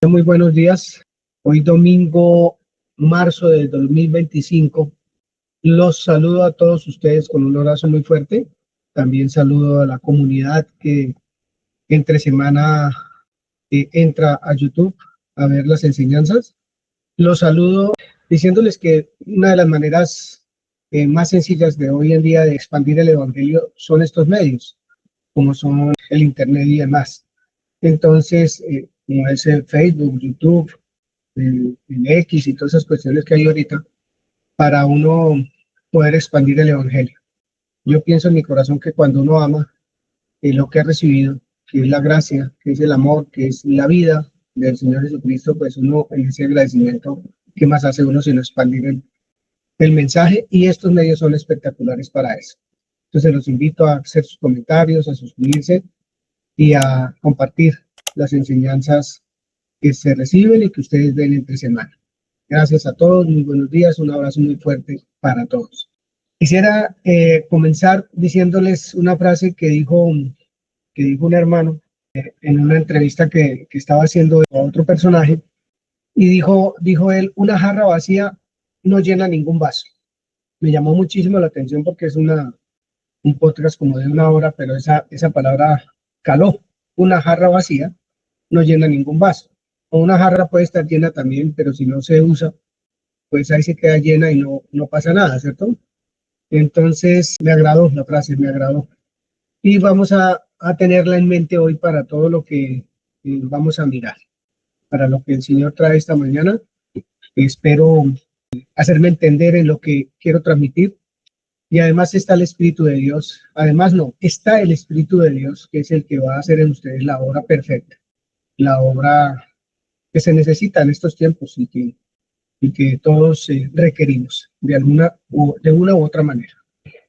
Muy buenos días. Hoy domingo, marzo del 2025. Los saludo a todos ustedes con un abrazo muy fuerte. También saludo a la comunidad que entre semana entra a YouTube a ver las enseñanzas. Los saludo diciéndoles que una de las maneras más sencillas de hoy en día de expandir el evangelio son estos medios, como son el Internet y demás. Entonces, como es el Facebook, YouTube, el X y todas esas cuestiones que hay ahorita, para uno poder expandir el evangelio. Yo pienso en mi corazón que cuando uno ama lo que ha recibido, que es la gracia, que es el amor, que es la vida del Señor Jesucristo, pues uno en ese agradecimiento, ¿qué más hace uno sino expandir el mensaje? Y estos medios son espectaculares para eso. Entonces los invito a hacer sus comentarios, a suscribirse y a compartir las enseñanzas que se reciben y que ustedes ven entre semana. Gracias a todos, muy buenos días, un abrazo muy fuerte para todos. Quisiera comenzar diciéndoles una frase que dijo un hermano en una entrevista que estaba haciendo a otro personaje, y dijo él: una jarra vacía no llena ningún vaso. Me llamó muchísimo la atención porque es un podcast como de una hora, pero esa palabra caló. Una jarra vacía no llena ningún vaso. O una jarra puede estar llena también, pero si no se usa, pues ahí se queda llena y no pasa nada, ¿cierto? Entonces me agradó la frase, me agradó. Y vamos a tenerla en mente hoy para todo lo que vamos a mirar, para lo que el Señor trae esta mañana. Espero hacerme entender en lo que quiero transmitir. Y además está el Espíritu de Dios. Además no, está el Espíritu de Dios, que es el que va a hacer en ustedes la obra perfecta, la obra que se necesita en estos tiempos y que todos requerimos de una u otra manera.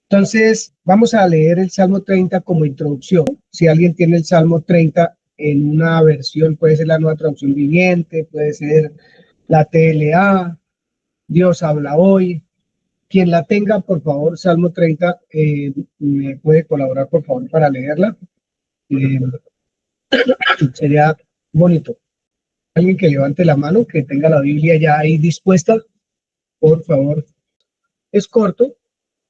Entonces, vamos a leer el Salmo 30 como introducción. Si alguien tiene el Salmo 30 en una versión, puede ser la Nueva Traducción Viviente, puede ser la TLA, Dios habla hoy. Quien la tenga, por favor, Salmo 30, me puede colaborar, por favor, para leerla. Eh, Sería bonito. Alguien que levante la mano, que tenga la Biblia ya ahí dispuesta, por favor. Es corto,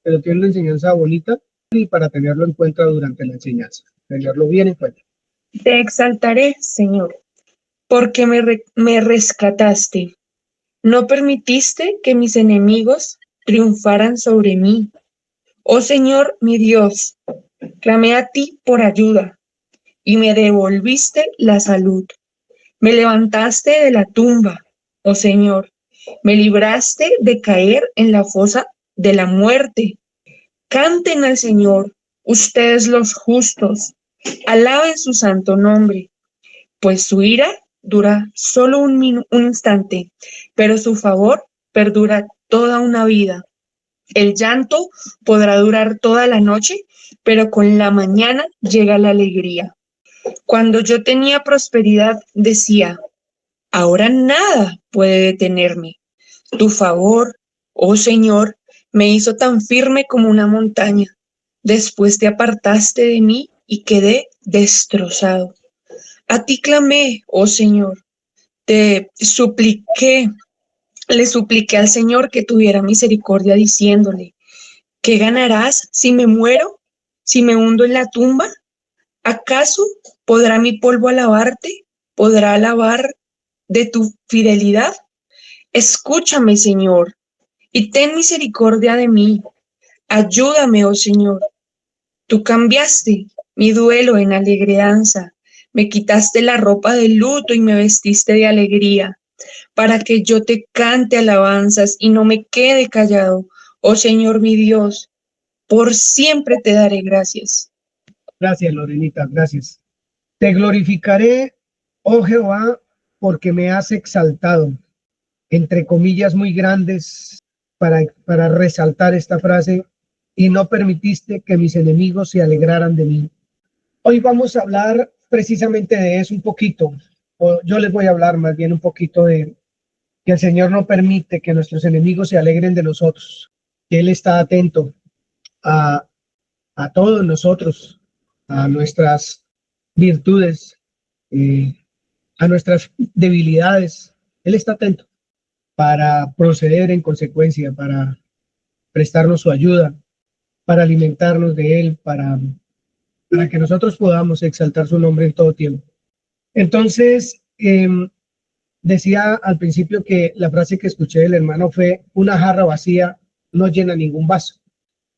pero tiene una enseñanza bonita y para tenerlo en cuenta durante la enseñanza, tenerlo bien en cuenta. Te exaltaré, Señor, porque me rescataste. No permitiste que mis enemigos triunfaran sobre mí. Oh Señor, mi Dios, clamé a ti por ayuda y me devolviste la salud. Me levantaste de la tumba, oh Señor, me libraste de caer en la fosa de la muerte. Canten al Señor, ustedes los justos, alaben su santo nombre, pues su ira dura solo un instante, pero su favor perdura toda una vida. El llanto podrá durar toda la noche, pero con la mañana llega la alegría. Cuando yo tenía prosperidad, decía: ahora nada puede detenerme. Tu favor, oh Señor, me hizo tan firme como una montaña. Después te apartaste de mí y quedé destrozado. A ti clamé, oh Señor, te supliqué, le supliqué al Señor que tuviera misericordia, diciéndole: ¿qué ganarás si me muero? ¿Si me hundo en la tumba? ¿Acaso podrá mi polvo alabarte? ¿Podrá alabar de tu fidelidad? Escúchame, Señor, y ten misericordia de mí. Ayúdame, oh Señor. Tú cambiaste mi duelo en alegre danza. Me quitaste la ropa de luto y me vestiste de alegría, para que yo te cante alabanzas y no me quede callado. Oh Señor mi Dios, por siempre te daré gracias. Gracias, Lorenita, gracias. Te glorificaré, oh Jehová, porque me has exaltado. Entre comillas muy grandes para resaltar esta frase: y no permitiste que mis enemigos se alegraran de mí. Hoy vamos a hablar precisamente de eso un poquito, o yo les voy a hablar más bien un poquito de que el Señor no permite que nuestros enemigos se alegren de nosotros, que Él está atento a, a todos nosotros, a nuestras virtudes, a nuestras debilidades. Él está atento para proceder en consecuencia, para prestarnos su ayuda, para alimentarnos de Él, para que nosotros podamos exaltar su nombre en todo tiempo. Entonces, decía al principio que la frase que escuché del hermano fue: una jarra vacía no llena ningún vaso.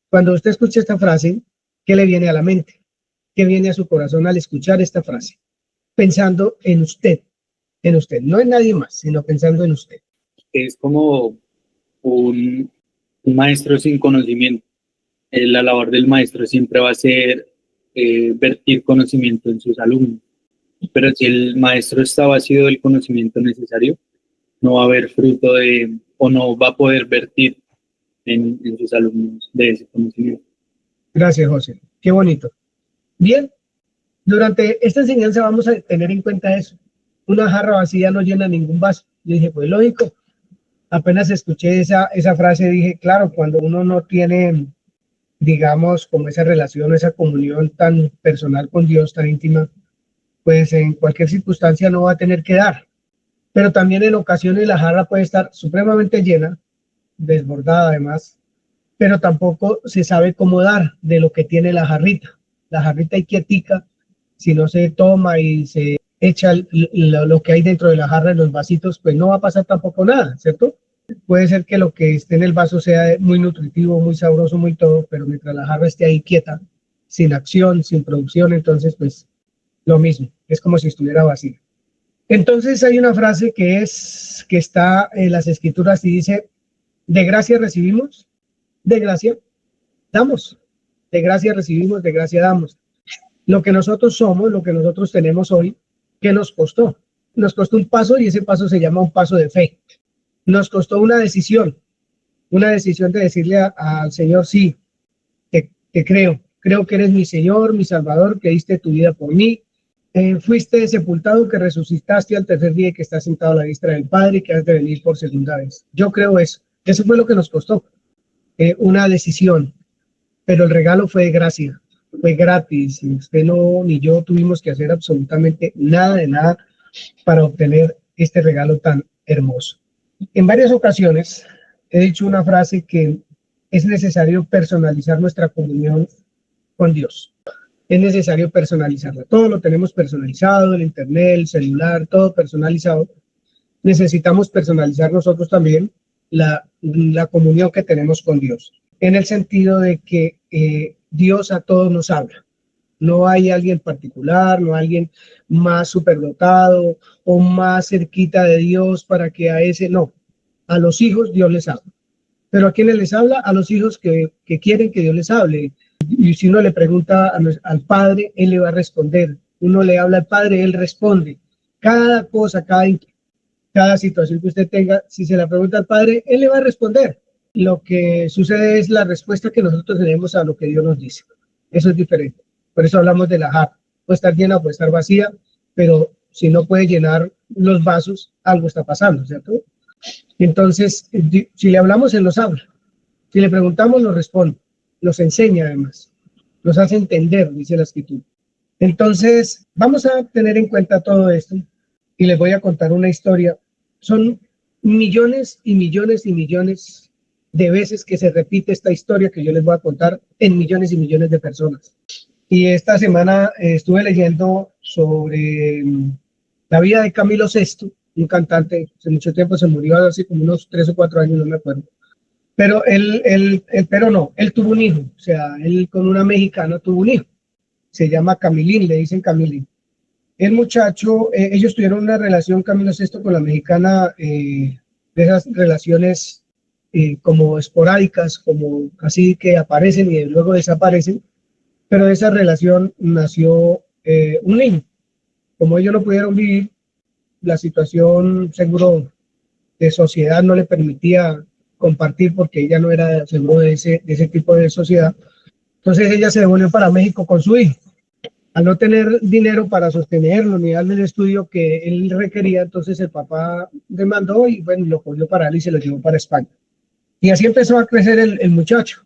Cuando usted escucha esta frase, ¿qué le viene a la mente? ¿Qué viene a su corazón al escuchar esta frase? Pensando en usted, no en nadie más, sino pensando en usted. Es como un maestro sin conocimiento. La labor del maestro siempre va a ser vertir conocimiento en sus alumnos. Pero si el maestro está vacío del conocimiento necesario, no va a haber fruto o no va a poder vertir en sus alumnos de ese conocimiento. Gracias, José. Qué bonito. Bien, durante esta enseñanza vamos a tener en cuenta eso. Una jarra vacía no llena ningún vaso. Yo dije, pues lógico. Apenas escuché esa frase, dije, claro, cuando uno no tiene, digamos, como esa relación, esa comunión tan personal con Dios, tan íntima, pues en cualquier circunstancia no va a tener que dar. Pero también en ocasiones la jarra puede estar supremamente llena, desbordada además, pero tampoco se sabe cómo dar de lo que tiene la jarrita. La jarrita ahí quietica, si no se toma y se echa lo que hay dentro de la jarra en los vasitos, pues no va a pasar tampoco nada, ¿cierto? Puede ser que lo que esté en el vaso sea muy nutritivo, muy sabroso, muy todo, pero mientras la jarra esté ahí quieta, sin acción, sin producción, entonces pues lo mismo, es como si estuviera vacía. Entonces hay una frase que está en las escrituras y dice: de gracia recibimos, de gracia damos, de gracia recibimos, de gracia damos. Lo que nosotros somos, lo que nosotros tenemos hoy, ¿qué nos costó? Nos costó un paso, y ese paso se llama un paso de fe. Nos costó una decisión de decirle al Señor: sí, te creo que eres mi Señor, mi Salvador, que diste tu vida por mí. Fuiste sepultado, que resucitaste al tercer día y que estás sentado a la diestra del Padre y que has de venir por segunda vez. Yo creo eso. Eso fue lo que nos costó, una decisión, pero el regalo fue de gracia, fue gratis. Usted no, ni yo tuvimos que hacer absolutamente nada de nada para obtener este regalo tan hermoso. En varias ocasiones he dicho una frase que es necesario personalizar nuestra comunión con Dios. Es necesario personalizarla. Todo lo tenemos personalizado, el internet, el celular, todo personalizado. Necesitamos personalizar nosotros también la comunión que tenemos con Dios, en el sentido de que Dios a todos nos habla. No hay alguien particular, no hay alguien más superdotado o más cerquita de Dios para que a ese, no. A los hijos Dios les habla. ¿Pero a quiénes les habla? A los hijos que quieren que Dios les hable. Y si uno le pregunta al Padre, Él le va a responder. Uno le habla al Padre, Él responde. Cada cosa, cada situación que usted tenga, si se la pregunta al Padre, Él le va a responder. Lo que sucede es la respuesta que nosotros tenemos a lo que Dios nos dice. Eso es diferente. Por eso hablamos de la jarra. Puede estar llena, puede estar vacía, pero si no puede llenar los vasos, algo está pasando, ¿cierto? Entonces, si le hablamos, Él nos habla. Si le preguntamos, nos responde. Nos enseña además. Nos hace entender, dice la Escritura. Entonces, vamos a tener en cuenta todo esto y les voy a contar una historia. Son millones y millones y millones de veces que se repite esta historia que yo les voy a contar en millones y millones de personas. Y esta semana estuve leyendo sobre la vida de Camilo VI, un cantante. Hace mucho tiempo se murió, hace como unos 3 o 4 años, no me acuerdo. Pero él tuvo un hijo. O sea, él con una mexicana tuvo un hijo. Se llama Camilín, le dicen Camilín. El muchacho, ellos tuvieron una relación, Camilo VI, con la mexicana, de esas relaciones como esporádicas, como así que aparecen y luego desaparecen. Pero de esa relación nació un niño. Como ellos no pudieron vivir, la situación seguro de sociedad no le permitía compartir, porque ella no era seguro de ese tipo de sociedad. Entonces ella se devolvió para México con su hijo. Al no tener dinero para sostenerlo ni darle el estudio que él requería, entonces el papá demandó y bueno, lo cogió para él y se lo llevó para España. Y así empezó a crecer el muchacho,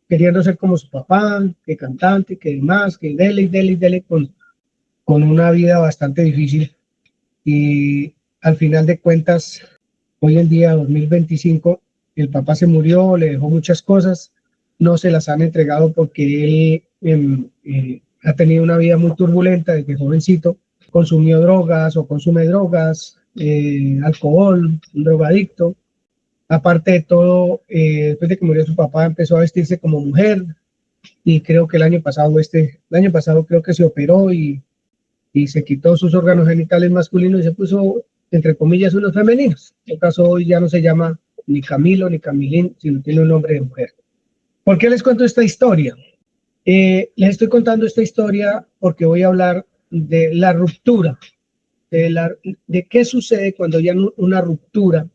queriendo ser como su papá, que cantante, que demás, que dele con una vida bastante difícil y al final de cuentas, hoy en día, 2025, el papá se murió, le dejó muchas cosas, no se las han entregado porque él ha tenido una vida muy turbulenta desde jovencito, consumió drogas o consume drogas, alcohol, un drogadicto. Aparte de todo, después de que murió su papá, empezó a vestirse como mujer y creo que el año pasado creo que se operó y se quitó sus órganos genitales masculinos y se puso, entre comillas, unos femeninos. En el caso hoy ya no se llama ni Camilo ni Camilín, sino tiene un nombre de mujer. ¿Por qué les cuento esta historia? Les estoy contando esta historia porque voy a hablar de la ruptura, de qué sucede cuando hay una ruptura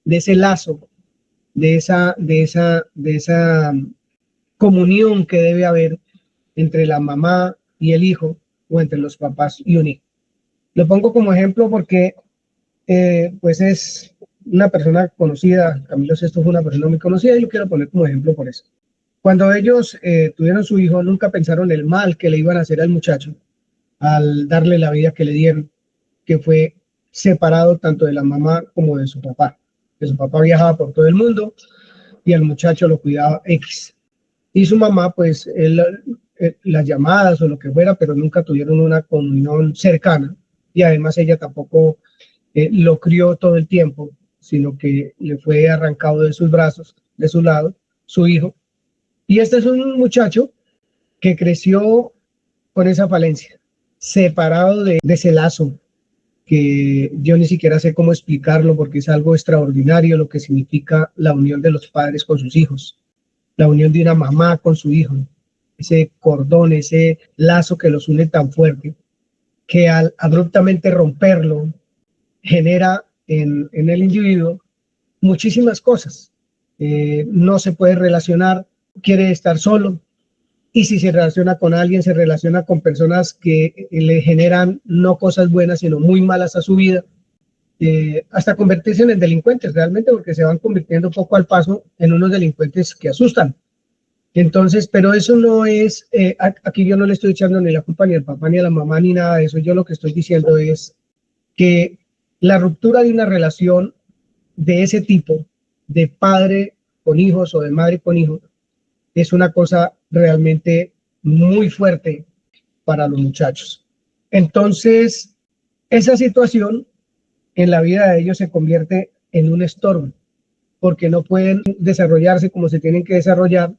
de ese lazo, de esa comunión que debe haber entre la mamá y el hijo o entre los papás y un hijo. Lo pongo como ejemplo porque pues es una persona conocida, Camilo Sesto fue una persona muy conocida y yo quiero poner como ejemplo por eso. Cuando ellos tuvieron su hijo, nunca pensaron el mal que le iban a hacer al muchacho al darle la vida que le dieron, que fue separado tanto de la mamá como de su papá. Que su papá viajaba por todo el mundo y al muchacho lo cuidaba X. Y su mamá, pues, las llamadas o lo que fuera, pero nunca tuvieron una comunión cercana. Y además ella tampoco lo crió todo el tiempo, sino que le fue arrancado de sus brazos, de su lado, su hijo. Y este es un muchacho que creció con esa falencia, separado de ese lazo, que yo ni siquiera sé cómo explicarlo porque es algo extraordinario lo que significa la unión de los padres con sus hijos, la unión de una mamá con su hijo, ese cordón, ese lazo que los une tan fuerte, que al abruptamente romperlo genera en el individuo muchísimas cosas. No se puede relacionar, quiere estar solo, y si se relaciona con alguien, se relaciona con personas que le generan no cosas buenas, sino muy malas a su vida, hasta convertirse en delincuentes realmente, porque se van convirtiendo poco al paso en unos delincuentes que asustan. Entonces, pero eso no es, aquí yo no le estoy echando ni la culpa ni al papá ni a la mamá ni nada de eso. Yo lo que estoy diciendo es que la ruptura de una relación de ese tipo, de padre con hijos o de madre con hijos, es una cosa realmente muy fuerte para los muchachos. Entonces, esa situación en la vida de ellos se convierte en un estorbo, porque no pueden desarrollarse como se tienen que desarrollar,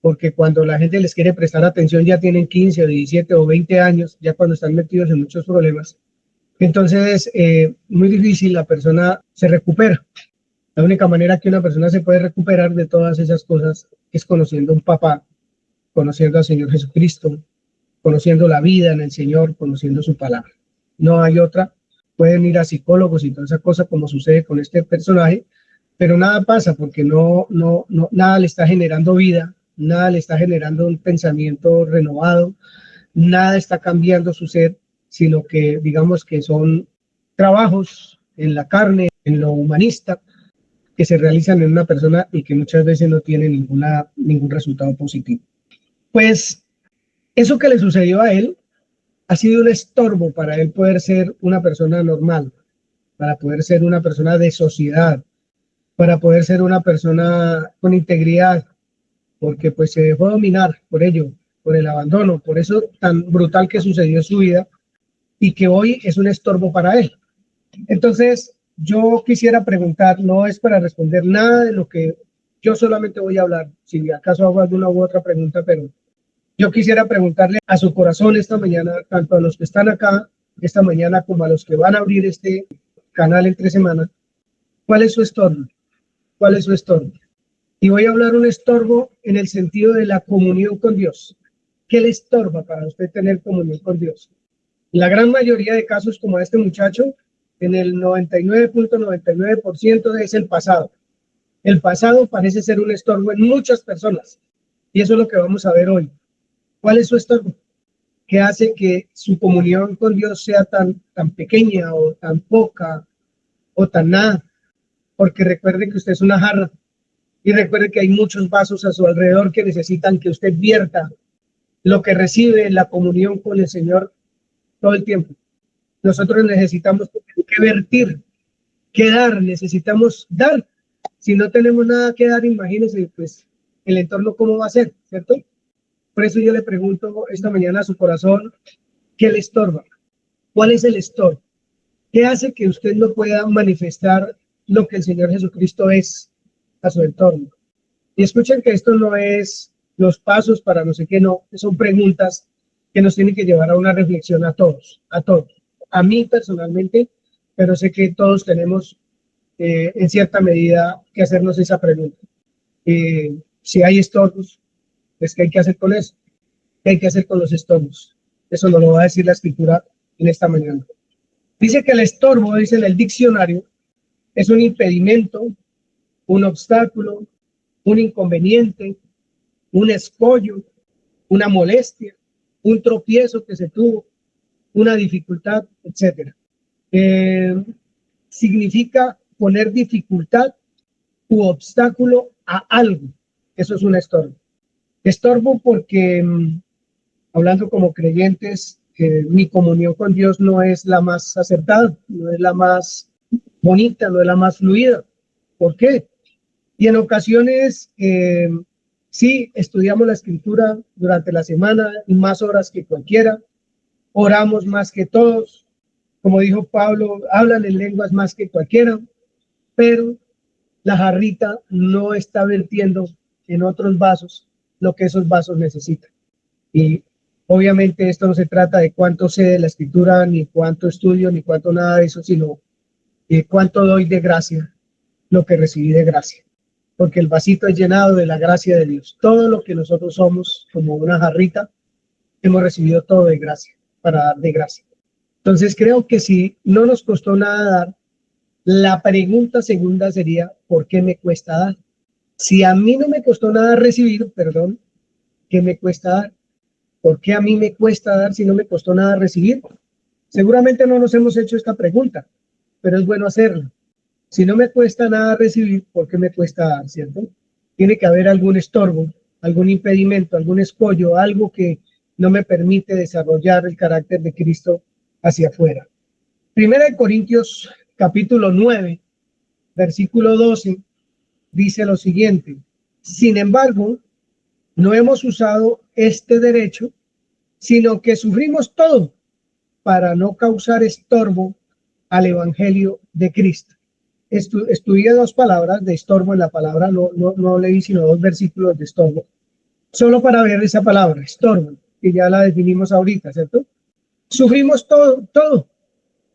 porque cuando la gente les quiere prestar atención ya tienen 15 o 17 o 20 años, ya cuando están metidos en muchos problemas. Entonces, muy difícil, la persona se recupera. La única manera que una persona se puede recuperar de todas esas cosas es conociendo a un papá, conociendo al Señor Jesucristo, conociendo la vida en el Señor, conociendo su palabra. No hay otra. Pueden ir a psicólogos y toda esa cosa como sucede con este personaje, pero nada pasa porque nada le está generando vida, nada le está generando un pensamiento renovado, nada está cambiando su ser, sino que digamos que son trabajos en la carne, en lo humanista, que se realizan en una persona y que muchas veces no tienen ningún resultado positivo. Pues eso que le sucedió a él ha sido un estorbo para él poder ser una persona normal, para poder ser una persona de sociedad, para poder ser una persona con integridad, porque pues se dejó dominar por ello, por el abandono, por eso tan brutal que sucedió en su vida y que hoy es un estorbo para él. Entonces, yo quisiera preguntar, no es para responder nada de lo que yo solamente voy a hablar, si acaso hago alguna u otra pregunta, pero yo quisiera preguntarle a su corazón esta mañana, tanto a los que están acá esta mañana como a los que van a abrir este canal en 3 semanas, ¿cuál es su estorbo? ¿Cuál es su estorbo? Y voy a hablar un estorbo en el sentido de la comunión con Dios. ¿Qué le estorba para usted tener comunión con Dios? La gran mayoría de casos como este muchacho, en el 99.99% es el pasado. El pasado parece ser un estorbo en muchas personas y eso es lo que vamos a ver hoy. ¿Cuál es su estorbo? ¿Qué hace que su comunión con Dios sea tan pequeña o tan poca o tan nada? Porque recuerde que usted es una jarra y recuerde que hay muchos vasos a su alrededor que necesitan que usted vierta lo que recibe en la comunión con el Señor todo el tiempo. Nosotros necesitamos que vertir, que dar, necesitamos dar. Si no tenemos nada que dar, imagínense, pues, el entorno cómo va a ser, ¿cierto? Por eso yo le pregunto esta mañana a su corazón, ¿qué le estorba? ¿Cuál es el estorbo? ¿Qué hace que usted no pueda manifestar lo que el Señor Jesucristo es a su entorno? Y escuchen que esto no es los pasos para no sé qué, no, son preguntas que nos tienen que llevar a una reflexión a todos, a mí personalmente, pero sé que todos tenemos en cierta medida que hacernos esa pregunta. Si hay estorbos, pues ¿qué hay que hacer con eso? ¿Qué hay que hacer con los estorbos? Eso nos lo va a decir la Escritura en esta mañana. Dice que el estorbo, dice en el diccionario, es un impedimento, un obstáculo, un inconveniente, un escollo, una molestia, un tropiezo que se tuvo, una dificultad, etc. Significa poner dificultad u obstáculo a algo. Eso es un estorbo. Estorbo porque, hablando como creyentes, mi comunión con Dios no es la más acertada, no es la más bonita, no es la más fluida. ¿Por qué? Y en ocasiones, sí, estudiamos la Escritura durante la semana y más horas que cualquiera, oramos más que todos, como dijo Pablo, hablan en lenguas más que cualquiera, pero la jarrita no está vertiendo en otros vasos lo que esos vasos necesitan. Y obviamente esto no se trata de cuánto sé de la Escritura, ni cuánto estudio, ni cuánto nada de eso, sino de cuánto doy de gracia, lo que recibí de gracia. Porque el vasito es llenado de la gracia de Dios. Todo lo que nosotros somos, como una jarrita, hemos recibido todo de gracia, para dar de gracia. Entonces creo que si no nos costó nada dar, la pregunta segunda sería, ¿por qué me cuesta dar? Si a mí no me costó nada recibir, perdón, ¿qué me cuesta dar? ¿Por qué a mí me cuesta dar si no me costó nada recibir? Seguramente no nos hemos hecho esta pregunta, pero es bueno hacerla. Si no me cuesta nada recibir, ¿por qué me cuesta dar, cierto? Tiene que haber algún estorbo, algún impedimento, algún escollo, algo que no me permite desarrollar el carácter de Cristo hacia afuera. Primera de Corintios, capítulo 9, versículo 12, dice lo siguiente: sin embargo, no hemos usado este derecho, sino que sufrimos todo para no causar estorbo al evangelio de Cristo. Estudié dos palabras de estorbo en la palabra, no leí sino dos versículos de estorbo, solo para ver esa palabra, estorbo, que ya la definimos ahorita, ¿cierto? Sufrimos todo. O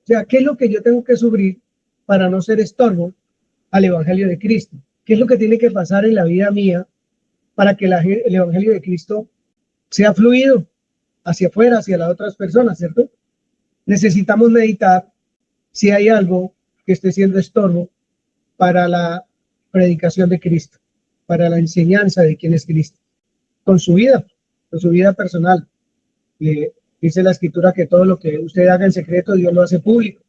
sea, ¿qué es lo que yo tengo que sufrir para no ser estorbo al evangelio de Cristo? ¿Qué es lo que tiene que pasar en la vida mía para que el evangelio de Cristo sea fluido hacia afuera, hacia las otras personas, ¿cierto? Necesitamos meditar si hay algo que esté siendo estorbo para la predicación de Cristo, para la enseñanza de quién es Cristo, con su vida personal. Dice la Escritura que todo lo que usted haga en secreto, Dios lo hace público,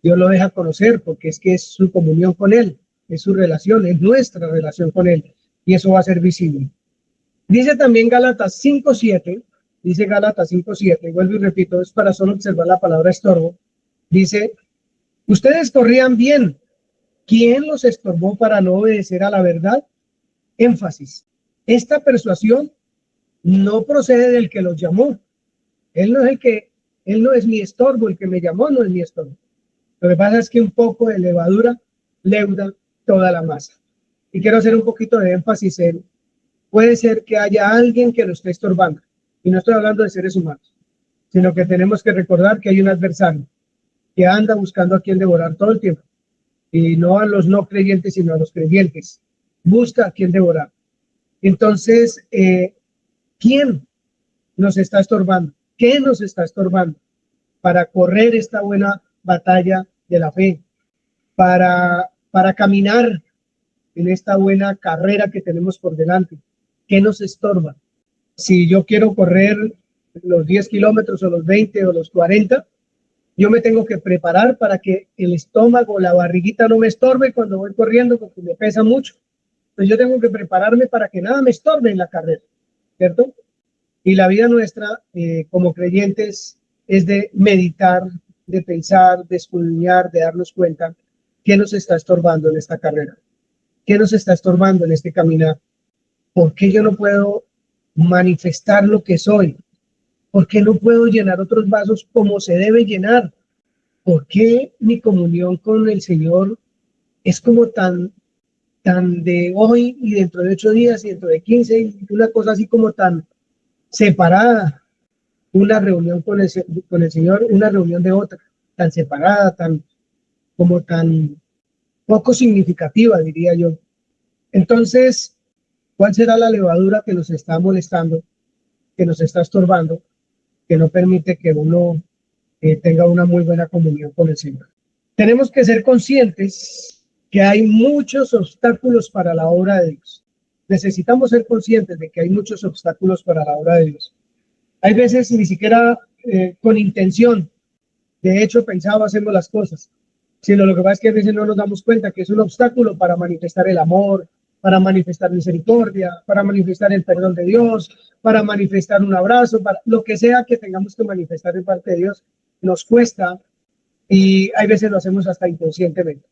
Dios lo deja conocer, porque es que es su comunión con Él, es su relación, es nuestra relación con Él, y eso va a ser visible. Dice también Gálatas 5:7, vuelvo y repito, es para solo observar la palabra estorbo. Dice, ustedes corrían bien. ¿Quién los estorbó para no obedecer a la verdad? Énfasis. Esta persuasión no procede del que los llamó. Él no es mi estorbo, el que me llamó no es mi estorbo. Lo que pasa es que un poco de levadura leuda toda la masa. Y quiero hacer un poquito de énfasis en, puede ser que haya alguien que lo esté estorbando. Y no estoy hablando de seres humanos, sino que tenemos que recordar que hay un adversario que anda buscando a quien devorar todo el tiempo. Y no a los no creyentes, sino a los creyentes. Busca a quien devorar. Entonces, ¿quién nos está estorbando? ¿Qué nos está estorbando para correr esta buena batalla de la fe? Para caminar en esta buena carrera que tenemos por delante. ¿Qué nos estorba? Si yo quiero correr los 10 kilómetros o los 20 o los 40, yo me tengo que preparar para que el estómago, la barriguita no me estorbe cuando voy corriendo porque me pesa mucho. Entonces yo tengo que prepararme para que nada me estorbe en la carrera, ¿cierto? Y la vida nuestra como creyentes es de meditar de pensar, de escudriñar, de darnos cuenta qué nos está estorbando en esta carrera, qué nos está estorbando en este caminar, por qué yo no puedo manifestar lo que soy, por qué no puedo llenar otros vasos como se debe llenar, por qué mi comunión con el Señor es como tan de hoy y dentro de 8 días y dentro de 15, y una cosa así como tan separada, una reunión con el Señor, una reunión de otra, tan separada, tan poco significativa, diría yo. Entonces, ¿cuál será la levadura que nos está molestando, que nos está estorbando, que no permite que uno tenga una muy buena comunión con el Señor? Tenemos que ser conscientes que hay muchos obstáculos para la obra de Dios. Necesitamos ser conscientes de que hay muchos obstáculos para la obra de Dios. Hay veces ni siquiera con intención, de hecho, pensado hacemos las cosas, sino lo que pasa es que a veces no nos damos cuenta que es un obstáculo para manifestar el amor, para manifestar misericordia, para manifestar el perdón de Dios, para manifestar un abrazo, para lo que sea que tengamos que manifestar de parte de Dios, nos cuesta y hay veces lo hacemos hasta inconscientemente.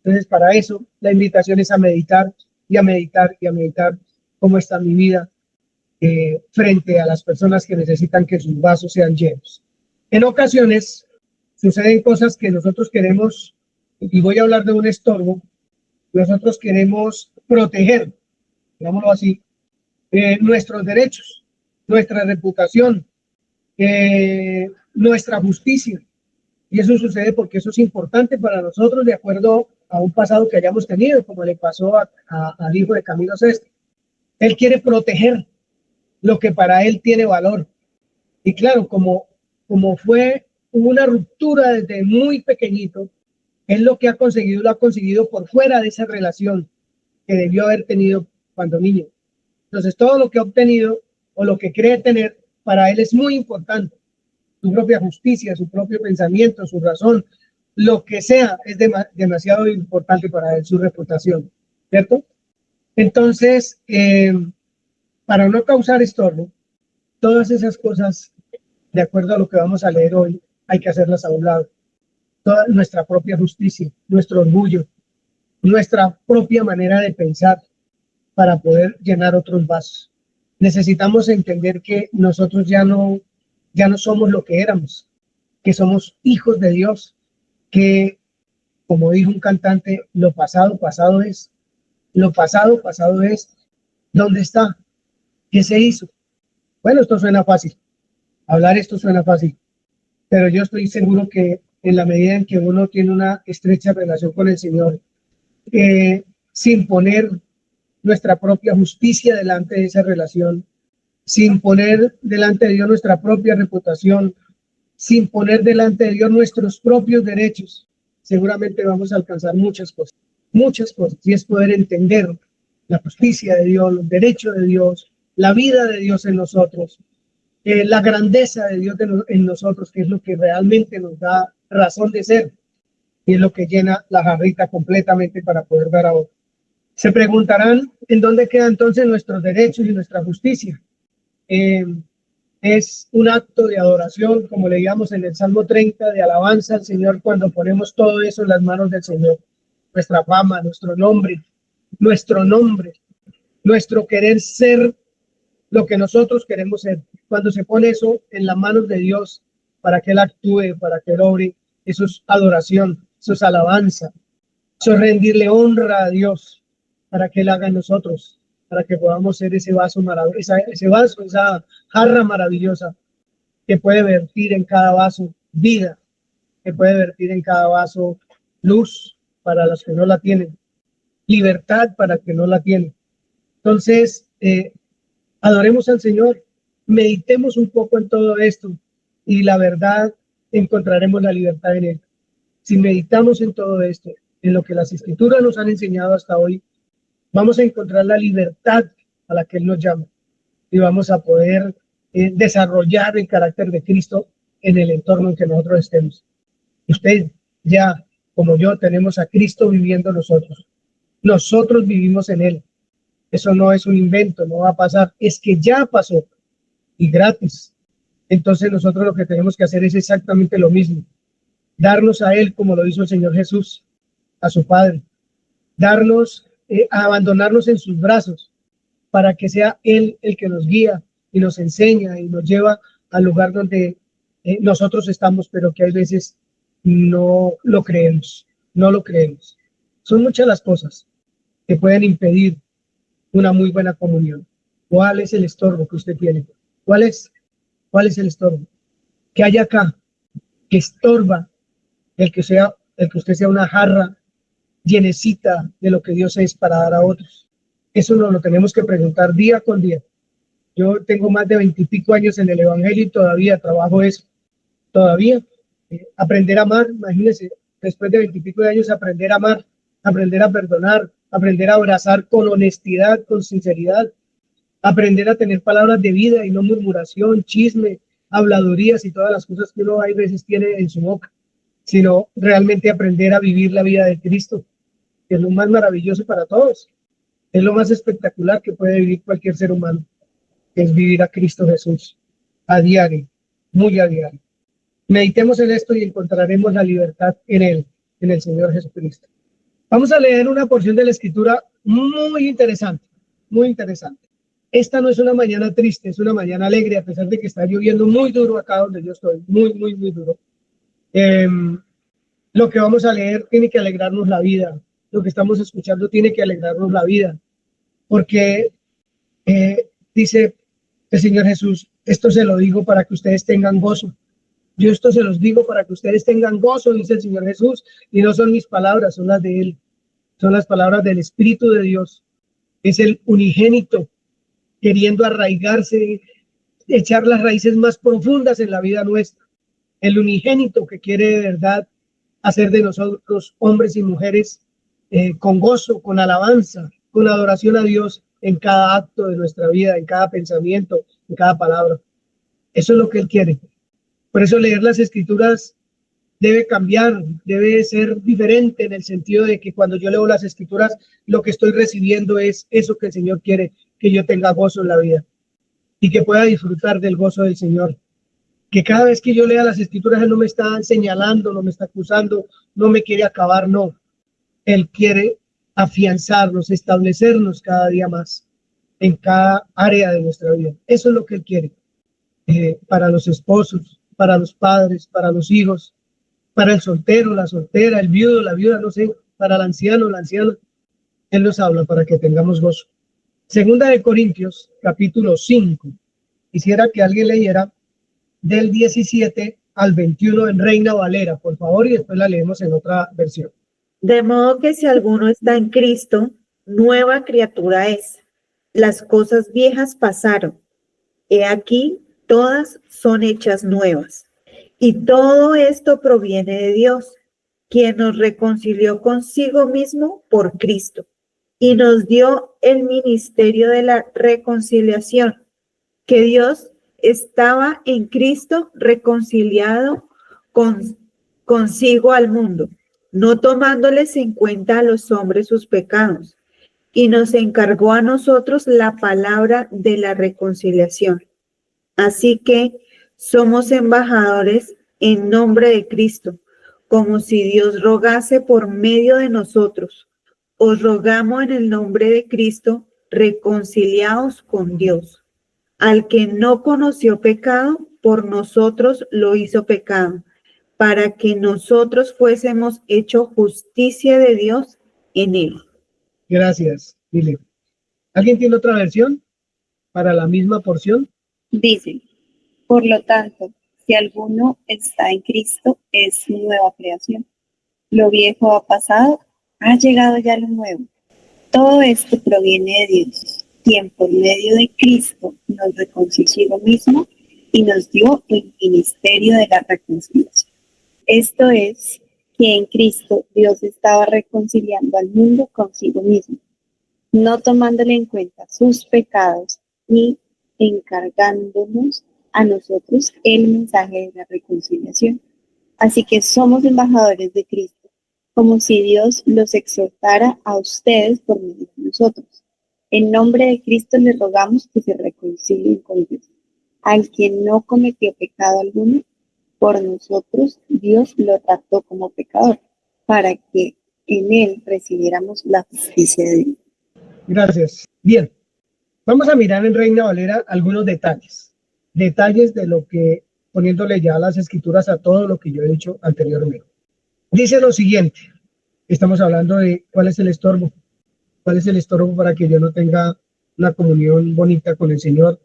Entonces, para eso, la invitación es a meditar y a meditar y a meditar cómo está mi vida frente a las personas que necesitan que sus vasos sean llenos. En ocasiones suceden cosas que nosotros queremos, y voy a hablar de un estorbo, nosotros queremos proteger, digámoslo así, nuestros derechos, nuestra reputación, nuestra justicia. Y eso sucede porque eso es importante para nosotros de acuerdo a un pasado que hayamos tenido, como le pasó al hijo de Camilo VI. Él quiere proteger lo que para él tiene valor. Y claro, como hubo una ruptura desde muy pequeñito, él lo que ha conseguido, lo ha conseguido por fuera de esa relación que debió haber tenido cuando niño. Entonces, todo lo que ha obtenido o lo que cree tener, para él es muy importante. Su propia justicia, su propio pensamiento, su razón, lo que sea, es demasiado importante para él, su reputación, ¿cierto? Entonces, para no causar estorbo, todas esas cosas, de acuerdo a lo que vamos a leer hoy, hay que hacerlas a un lado. Toda nuestra propia justicia, nuestro orgullo, nuestra propia manera de pensar para poder llenar otros vasos. Necesitamos entender que nosotros ya no somos lo que éramos, que somos hijos de Dios, que, como dijo un cantante, lo pasado, pasado es. Lo pasado, pasado es. ¿Dónde está? ¿Qué se hizo? Bueno, esto suena fácil. Hablar esto suena fácil. Pero yo estoy seguro que en la medida en que uno tiene una estrecha relación con el Señor, sin poner nuestra propia justicia delante de esa relación, sin poner delante de Dios nuestra propia reputación, sin poner delante de Dios nuestros propios derechos, seguramente vamos a alcanzar muchas cosas, y es poder entender la justicia de Dios, los derechos de Dios, la vida de Dios en nosotros, la grandeza de Dios en nosotros, que es lo que realmente nos da razón de ser y es lo que llena la jarrita completamente para poder dar a otro. Se preguntarán en dónde quedan entonces nuestros derechos y nuestra justicia. Es un acto de adoración, como leíamos en el Salmo 30, de alabanza al Señor cuando ponemos todo eso en las manos del Señor. Nuestra fama, nuestro nombre, nuestro querer ser lo que nosotros queremos ser. Cuando se pone eso en las manos de Dios para que Él actúe, para que Él obre, eso es adoración, eso es alabanza, eso es rendirle honra a Dios para que Él haga en nosotros, para que podamos ser ese vaso maravilloso, esa jarra maravillosa que puede vertir en cada vaso vida, que puede vertir en cada vaso luz para los que no la tienen, libertad para que no la tienen. Entonces, adoremos al Señor, meditemos un poco en todo esto y la verdad encontraremos la libertad en Él. Si meditamos en todo esto, en lo que las Escrituras nos han enseñado hasta hoy, vamos a encontrar la libertad a la que Él nos llama y vamos a poder desarrollar el carácter de Cristo en el entorno en que nosotros estemos. Usted ya, como yo, tenemos a Cristo viviendo nosotros. Nosotros vivimos en Él. Eso no es un invento, no va a pasar. Es que ya pasó y gratis. Entonces nosotros lo que tenemos que hacer es exactamente lo mismo. darnos a Él como lo hizo el Señor Jesús, a su Padre, darnos, a abandonarnos en sus brazos para que sea Él el que nos guía y nos enseña y nos lleva al lugar donde nosotros estamos, pero que hay veces no lo creemos, no lo creemos. Son muchas las cosas que pueden impedir una muy buena comunión. ¿Cuál es el estorbo que usted tiene? ¿Cuál es? ¿Cuál es el estorbo? ¿Qué hay acá que estorba el que usted sea una jarra llenecita de lo que Dios es para dar a otros? Eso nos lo tenemos que preguntar día con día. Yo tengo más de 20 y pico años en el Evangelio y todavía trabajo eso. Todavía aprender a amar, imagínense, después de 20 y pico de años, aprender a amar, aprender a perdonar, aprender a abrazar con honestidad, con sinceridad, aprender a tener palabras de vida y no murmuración, chisme, habladurías y todas las cosas que uno a veces tiene en su boca, sino realmente aprender a vivir la vida de Cristo, que es lo más maravilloso para todos. Es lo más espectacular que puede vivir cualquier ser humano, que es vivir a Cristo Jesús a diario, muy a diario. Meditemos en esto y encontraremos la libertad en Él, en el Señor Jesucristo. Vamos a leer una porción de la Escritura muy interesante, muy interesante. Esta no es una mañana triste, es una mañana alegre, a pesar de que está lloviendo muy duro acá donde yo estoy, muy, muy, muy duro. Lo que vamos a leer tiene que alegrarnos la vida, lo que estamos escuchando tiene que alegrarnos la vida, porque dice el Señor Jesús, esto se lo digo para que ustedes tengan gozo. Yo esto se los digo para que ustedes tengan gozo, dice el Señor Jesús, y no son mis palabras, son las de Él, son las palabras del Espíritu de Dios. Es el unigénito queriendo arraigarse, echar las raíces más profundas en la vida nuestra. El unigénito que quiere de verdad hacer de nosotros hombres y mujeres con gozo, con alabanza, con adoración a Dios en cada acto de nuestra vida, en cada pensamiento, en cada palabra. Eso es lo que Él quiere. Por eso leer las Escrituras debe cambiar, debe ser diferente en el sentido de que cuando yo leo las Escrituras, lo que estoy recibiendo es eso que el Señor quiere, que yo tenga gozo en la vida y que pueda disfrutar del gozo del Señor. Que cada vez que yo lea las Escrituras, Él no me está señalando, no me está acusando, no me quiere acabar, no. Él quiere afianzarnos, establecernos cada día más en cada área de nuestra vida. Eso es lo que Él quiere para los esposos, para los padres, para los hijos, para el soltero, la soltera, el viudo, la viuda, no sé, para el anciano, la anciana. Él nos habla para que tengamos gozo. Segunda de Corintios, capítulo 5. Quisiera que alguien leyera del 17 al 21 en Reina Valera, por favor, y después la leemos en otra versión. De modo que si alguno está en Cristo, nueva criatura es. Las cosas viejas pasaron. He aquí, todas son hechas nuevas. Y todo esto proviene de Dios, quien nos reconcilió consigo mismo por Cristo y nos dio el ministerio de la reconciliación, que Dios estaba en Cristo reconciliado consigo al mundo, no tomándoles en cuenta a los hombres sus pecados, y nos encargó a nosotros la palabra de la reconciliación. Así que somos embajadores en nombre de Cristo, como si Dios rogase por medio de nosotros. Os rogamos en el nombre de Cristo, reconciliaos con Dios. Al que no conoció pecado, por nosotros lo hizo pecado, para que nosotros fuésemos hecho justicia de Dios en él. Gracias, dile. ¿Alguien tiene otra versión para la misma porción? Dice, por lo tanto, si alguno está en Cristo, es nueva creación. Lo viejo ha pasado, ha llegado ya lo nuevo. Todo esto proviene de Dios, quien por medio de Cristo nos reconcilió consigo mismo y nos dio el ministerio de la reconciliación. Esto es, que en Cristo Dios estaba reconciliando al mundo consigo mismo, no tomándole en cuenta sus pecados y encargándonos a nosotros el mensaje de la reconciliación. Así que somos embajadores de Cristo, como si Dios los exhortara a ustedes por medio de nosotros. En nombre de Cristo les rogamos que se reconcilien con Dios. Al quien no cometió pecado alguno, Por nosotros Dios lo trató como pecador, para que en él recibiéramos la justicia de Dios. Gracias. Bien, vamos a mirar en Reina Valera algunos detalles. Detalles de lo que, poniéndole ya las escrituras a todo lo que yo he dicho anteriormente. Dice lo siguiente. Estamos hablando de cuál es el estorbo. ¿Cuál es el estorbo para que yo no tenga una comunión bonita con el Señor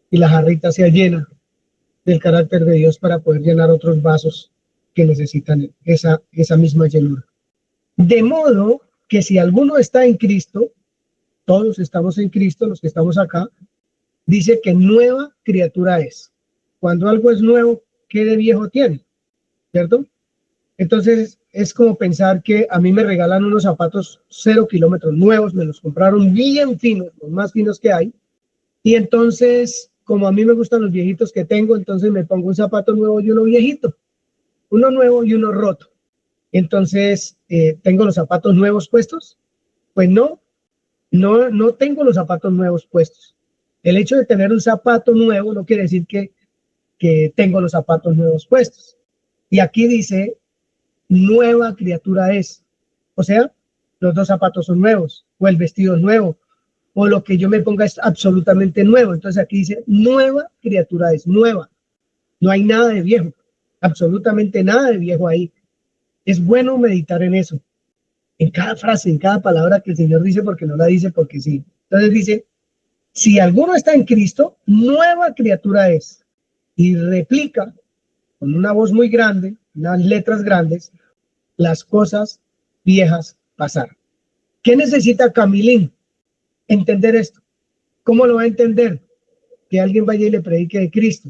y la jarrita sea llena del carácter de Dios para poder llenar otros vasos que necesitan esa misma llenura? De modo que si alguno está en Cristo, todos estamos en Cristo, los que estamos acá, dice que nueva criatura es. Cuando algo es nuevo, ¿qué de viejo tiene? ¿Cierto? Entonces es como pensar que a mí me regalan unos zapatos 0 kilómetros nuevos, me los compraron bien finos, los más finos que hay, y entonces, como a mí me gustan los viejitos que tengo, entonces me pongo un zapato nuevo y uno viejito, uno nuevo y uno roto. Entonces, ¿tengo los zapatos nuevos puestos? Pues no tengo los zapatos nuevos puestos. El hecho de tener un zapato nuevo no quiere decir que tengo los zapatos nuevos puestos. Y aquí dice, nueva criatura es. O sea, los dos zapatos son nuevos, o el vestido es nuevo, o lo que yo me ponga es absolutamente nuevo. Entonces aquí dice, nueva criatura es, nueva. No hay nada de viejo, absolutamente nada de viejo ahí. Es bueno meditar en eso, en cada frase, en cada palabra que el Señor dice, porque no la dice porque sí. Entonces dice, si alguno está en Cristo, nueva criatura es. Y replica con una voz muy grande, unas letras grandes, las cosas viejas pasaron. ¿Qué necesita Camilín? Entender esto. ¿Cómo lo va a entender? Que alguien vaya y le predique de Cristo.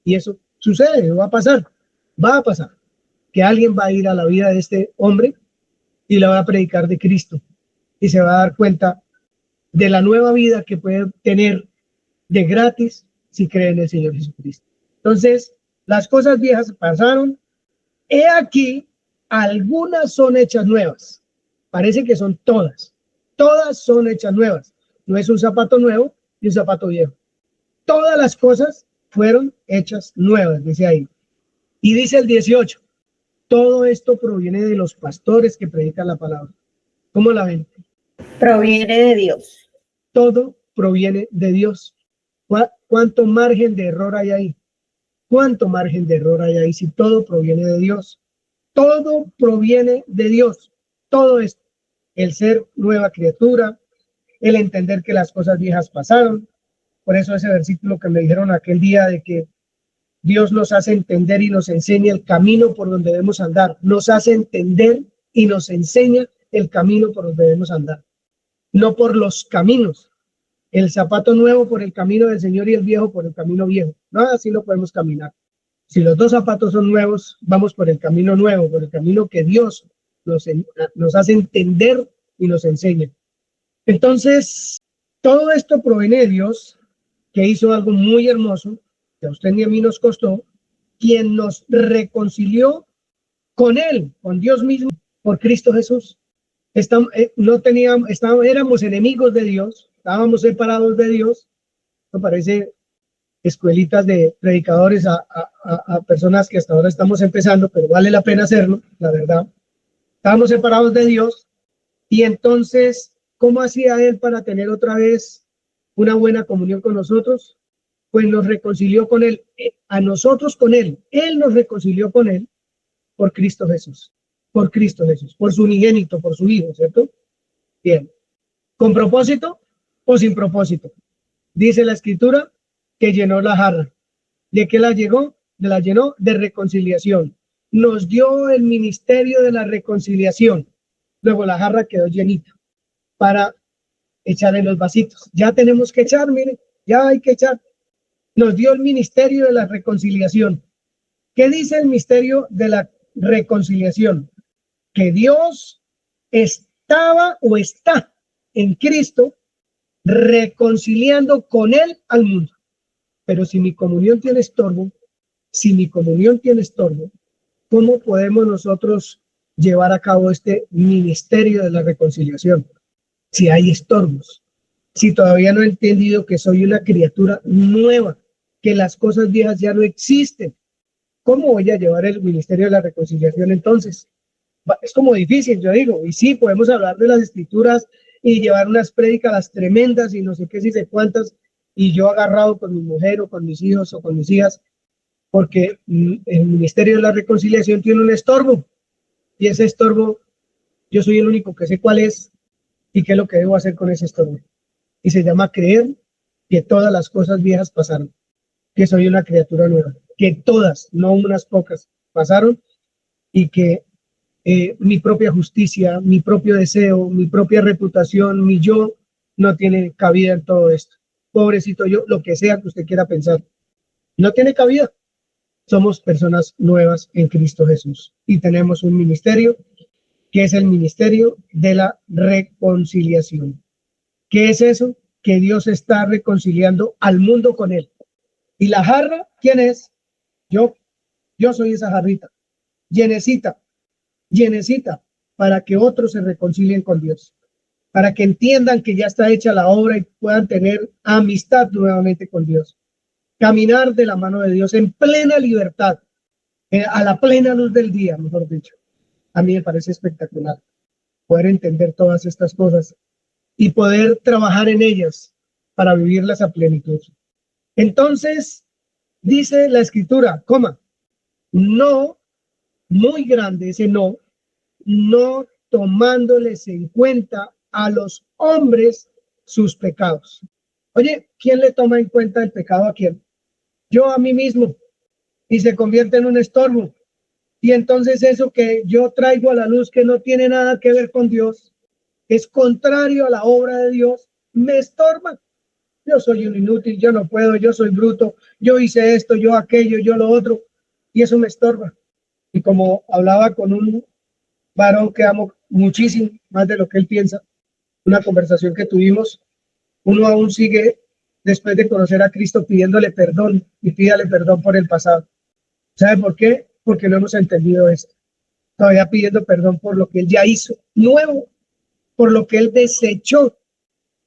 Y eso sucede, va a pasar. Que alguien va a ir a la vida de este hombre y le va a predicar de Cristo. Y se va a dar cuenta de la nueva vida que puede tener de gratis si cree en el Señor Jesucristo. Entonces, las cosas viejas pasaron. He aquí, algunas son hechas nuevas. Parece que son todas. Todas son hechas nuevas. No es un zapato nuevo y un zapato viejo. Todas las cosas fueron hechas nuevas, dice ahí. Y dice el 18, todo esto proviene de los pastores que predican la palabra. ¿Cómo la ven? Proviene de Dios. Todo proviene de Dios. ¿Cuánto margen de error hay ahí? ¿Cuánto margen de error hay ahí si todo proviene de Dios? Todo proviene de Dios. Todo esto. El ser nueva criatura, el entender que las cosas viejas pasaron. Por eso ese versículo que me dijeron aquel día de que Dios nos hace entender y nos enseña el camino por donde debemos andar. Nos hace entender y nos enseña el camino por donde debemos andar. No por los caminos. El zapato nuevo por el camino del Señor y el viejo por el camino viejo. No, así no podemos caminar. Si los dos zapatos son nuevos, vamos por el camino nuevo, por el camino que Dios nos hace entender y nos enseña. Entonces, todo esto proviene de Dios, que hizo algo muy hermoso, que a usted ni a mí nos costó, quien nos reconcilió con Él, con Dios mismo, por Cristo Jesús. Éramos enemigos de Dios, estábamos separados de Dios. Me parece escuelitas de predicadores a personas que hasta ahora estamos empezando, pero vale la pena hacerlo, la verdad. Estábamos separados de Dios y entonces, ¿cómo hacía Él para tener otra vez una buena comunión con nosotros? Pues nos reconcilió con Él, a nosotros con Él. Él nos reconcilió con Él por Cristo Jesús, por su unigénito, por su Hijo, ¿cierto? Bien. ¿Con propósito o sin propósito? Dice la Escritura que llenó la jarra. ¿De qué la llenó? La llenó de reconciliación. Nos dio el ministerio de la reconciliación. Luego la jarra quedó llenita para echar en los vasitos. Ya tenemos que echar, miren, ya hay que echar. Nos dio el ministerio de la reconciliación. ¿Qué dice el misterio de la reconciliación? Que Dios estaba o está en Cristo reconciliando con Él al mundo. Pero si mi comunión tiene estorbo, ¿cómo podemos nosotros llevar a cabo este ministerio de la reconciliación? Si hay estorbos, si todavía no he entendido que soy una criatura nueva, que las cosas viejas ya no existen. ¿cómo voy a llevar el ministerio de la reconciliación entonces? Es como difícil, yo digo, y sí, podemos hablar de las escrituras y llevar unas prédicas tremendas y no sé qué, si sé cuántas, y yo agarrado con mi mujer o con mis hijos o con mis hijas, porque el ministerio de la reconciliación tiene un estorbo, y ese estorbo, yo soy el único que sé cuál es y qué es lo que debo hacer con ese estorbo. Y se llama creer que todas las cosas viejas pasaron, que soy una criatura nueva, que todas, no unas pocas, pasaron y que mi propia justicia, mi propio deseo, mi propia reputación, mi yo, no tiene cabida en todo esto. Pobrecito yo, lo que sea que usted quiera pensar, no tiene cabida. Somos personas nuevas en Cristo Jesús y tenemos un ministerio que es el ministerio de la reconciliación. ¿Qué es eso? Que Dios está reconciliando al mundo con él. ¿Y la jarra quién es? Yo soy esa jarrita, llenecita, para que otros se reconcilien con Dios, para que entiendan que ya está hecha la obra y puedan tener amistad nuevamente con Dios, caminar de la mano de Dios en plena libertad, a la plena luz del día, mejor dicho. A mí me parece espectacular poder entender todas estas cosas y poder trabajar en ellas para vivirlas a plenitud. Entonces, dice la escritura, no, muy grande ese no tomándoles en cuenta a los hombres sus pecados. Oye, ¿quién le toma en cuenta el pecado a quién? Yo a mí mismo, y se convierte en un estorbo. Y entonces eso que yo traigo a la luz que no tiene nada que ver con Dios, es contrario a la obra de Dios, me estorba. Yo soy un inútil, yo no puedo, yo soy bruto, yo hice esto, yo aquello, yo lo otro, y eso me estorba. Y como hablaba con un varón que amo muchísimo, más de lo que él piensa, una conversación que tuvimos, uno aún sigue, después de conocer a Cristo, pidiéndole perdón y pídale perdón por el pasado. ¿Sabe por qué? Porque no hemos entendido esto. Todavía pidiendo perdón por lo que él ya hizo, nuevo, por lo que él desechó,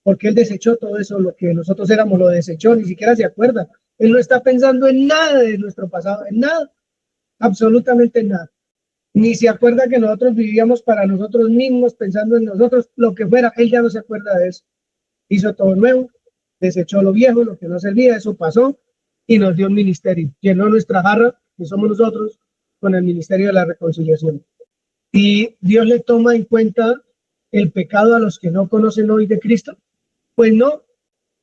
porque él desechó todo eso, lo que nosotros éramos, lo desechó, ni siquiera se acuerda. Él no está pensando en nada de nuestro pasado, en nada, absolutamente en nada. Ni se acuerda que nosotros vivíamos para nosotros mismos, pensando en nosotros, lo que fuera. Él ya no se acuerda de eso. Hizo todo nuevo, desechó lo viejo, lo que no servía, eso pasó y nos dio un ministerio. Llenó nuestra jarra, que somos nosotros, con el ministerio de la reconciliación. Y Dios le toma en cuenta el pecado a los que no conocen hoy de Cristo. Pues no,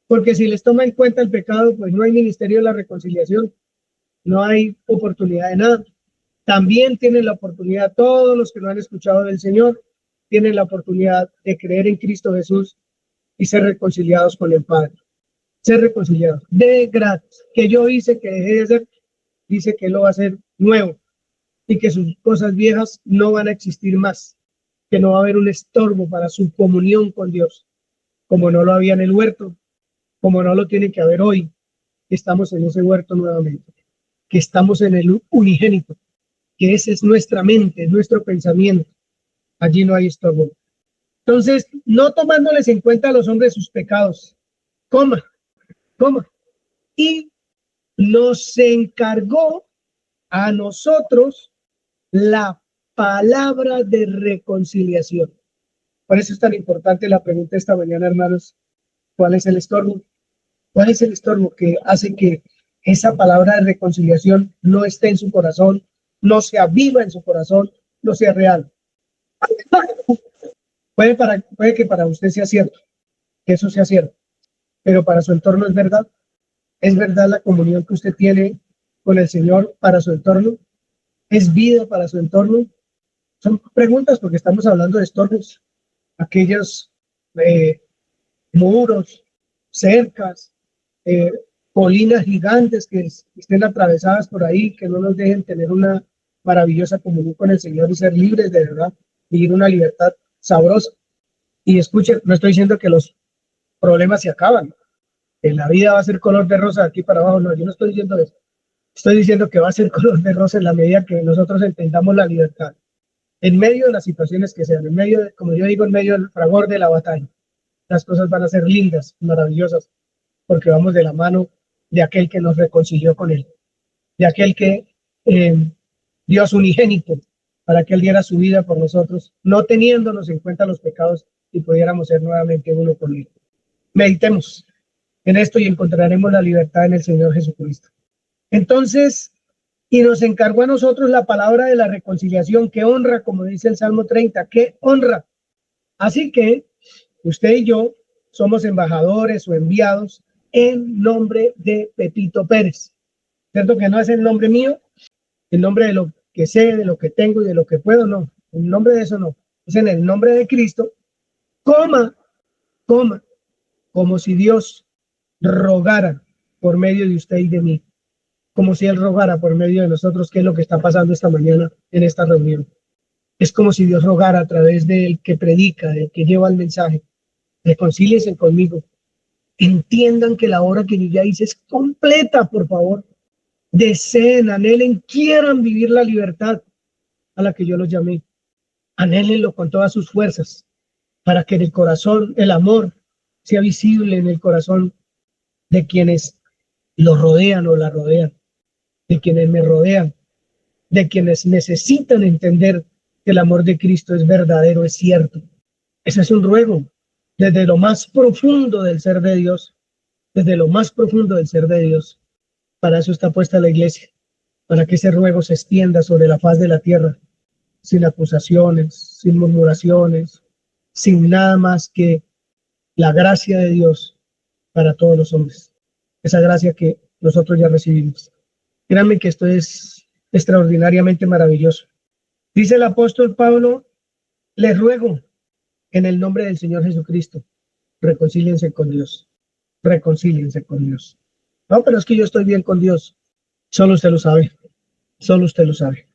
porque si les toma en cuenta el pecado, pues no hay ministerio de la reconciliación, no hay oportunidad de nada. También tienen la oportunidad, todos los que no han escuchado del Señor, tienen la oportunidad de creer en Cristo Jesús y ser reconciliados con el Padre. Ser reconciliados de gratis. Que yo hice, que dejé de hacer, dice que lo va a hacer nuevo y que sus cosas viejas no van a existir más, que no va a haber un estorbo para su comunión con Dios, como no lo había en el huerto, como no lo tiene que haber hoy, que estamos en ese huerto nuevamente, que estamos en el unigénito, que esa es nuestra mente, nuestro pensamiento. Allí no hay estorbo. Entonces, no tomándoles en cuenta a los hombres sus pecados, coma, y nos encargó a nosotros la palabra de reconciliación. Por eso es tan importante la pregunta esta mañana, hermanos. ¿Cuál es el estorbo? ¿Cuál es el estorbo que hace que esa palabra de reconciliación no esté en su corazón, no sea viva en su corazón, no sea real? Puede que para usted sea cierto, que eso sea cierto, pero para su entorno es verdad. ¿Es verdad la comunión que usted tiene con el Señor para su entorno? ¿Es vida para su entorno? Son preguntas porque estamos hablando de estorbos, aquellos muros, cercas, colinas gigantes que estén atravesadas por ahí, que no nos dejen tener una maravillosa comunión con el Señor y ser libres de verdad, vivir una libertad sabrosa. Y escuchen, no estoy diciendo que los problemas se acaban, que la vida va a ser color de rosa de aquí para abajo, no, yo no estoy diciendo eso. Estoy diciendo que va a ser color de rosa en la medida que nosotros entendamos la libertad. En medio de las situaciones que sean, en medio, como yo digo, en medio del fragor de la batalla, las cosas van a ser lindas, maravillosas, porque vamos de la mano de aquel que nos reconcilió con él, de aquel que Dios unigénito, para que Él diera su vida por nosotros, no teniéndonos en cuenta los pecados y pudiéramos ser nuevamente uno con Él. Meditemos en esto y encontraremos la libertad en el Señor Jesucristo. Entonces, y nos encargó a nosotros la palabra de la reconciliación, que honra, como dice el Salmo 30, que honra. Así que usted y yo somos embajadores o enviados en nombre de Pepito Pérez. ¿Cierto que no es el nombre mío? El nombre de lo que sé, de lo que tengo y de lo que puedo, no. El nombre de eso no. Es en el nombre de Cristo, coma, como si Dios rogara por medio de usted y de mí. Como si Él rogara por medio de nosotros, qué es lo que está pasando esta mañana en esta reunión. Es como si Dios rogara a través del que predica, del que lleva el mensaje. Reconcíliense conmigo. Entiendan que la obra que yo ya hice es completa, por favor. Deseen, anhelen, quieran vivir la libertad a la que yo los llamé. Anhélenlo con todas sus fuerzas, para que en el corazón, el amor sea visible en el corazón de quienes lo rodean o la rodean, de quienes me rodean, de quienes necesitan entender que el amor de Cristo es verdadero, es cierto. Ese es un ruego desde lo más profundo del ser de Dios, desde lo más profundo del ser de Dios. Para eso está puesta la iglesia, para que ese ruego se extienda sobre la faz de la tierra, sin acusaciones, sin murmuraciones, sin nada más que la gracia de Dios para todos los hombres. Esa gracia que nosotros ya recibimos. Créanme que esto es extraordinariamente maravilloso. Dice el apóstol Pablo, les ruego en el nombre del Señor Jesucristo, reconcíliense con Dios. Reconcíliense con Dios. No, pero es que yo estoy bien con Dios. Solo usted lo sabe. Solo usted lo sabe.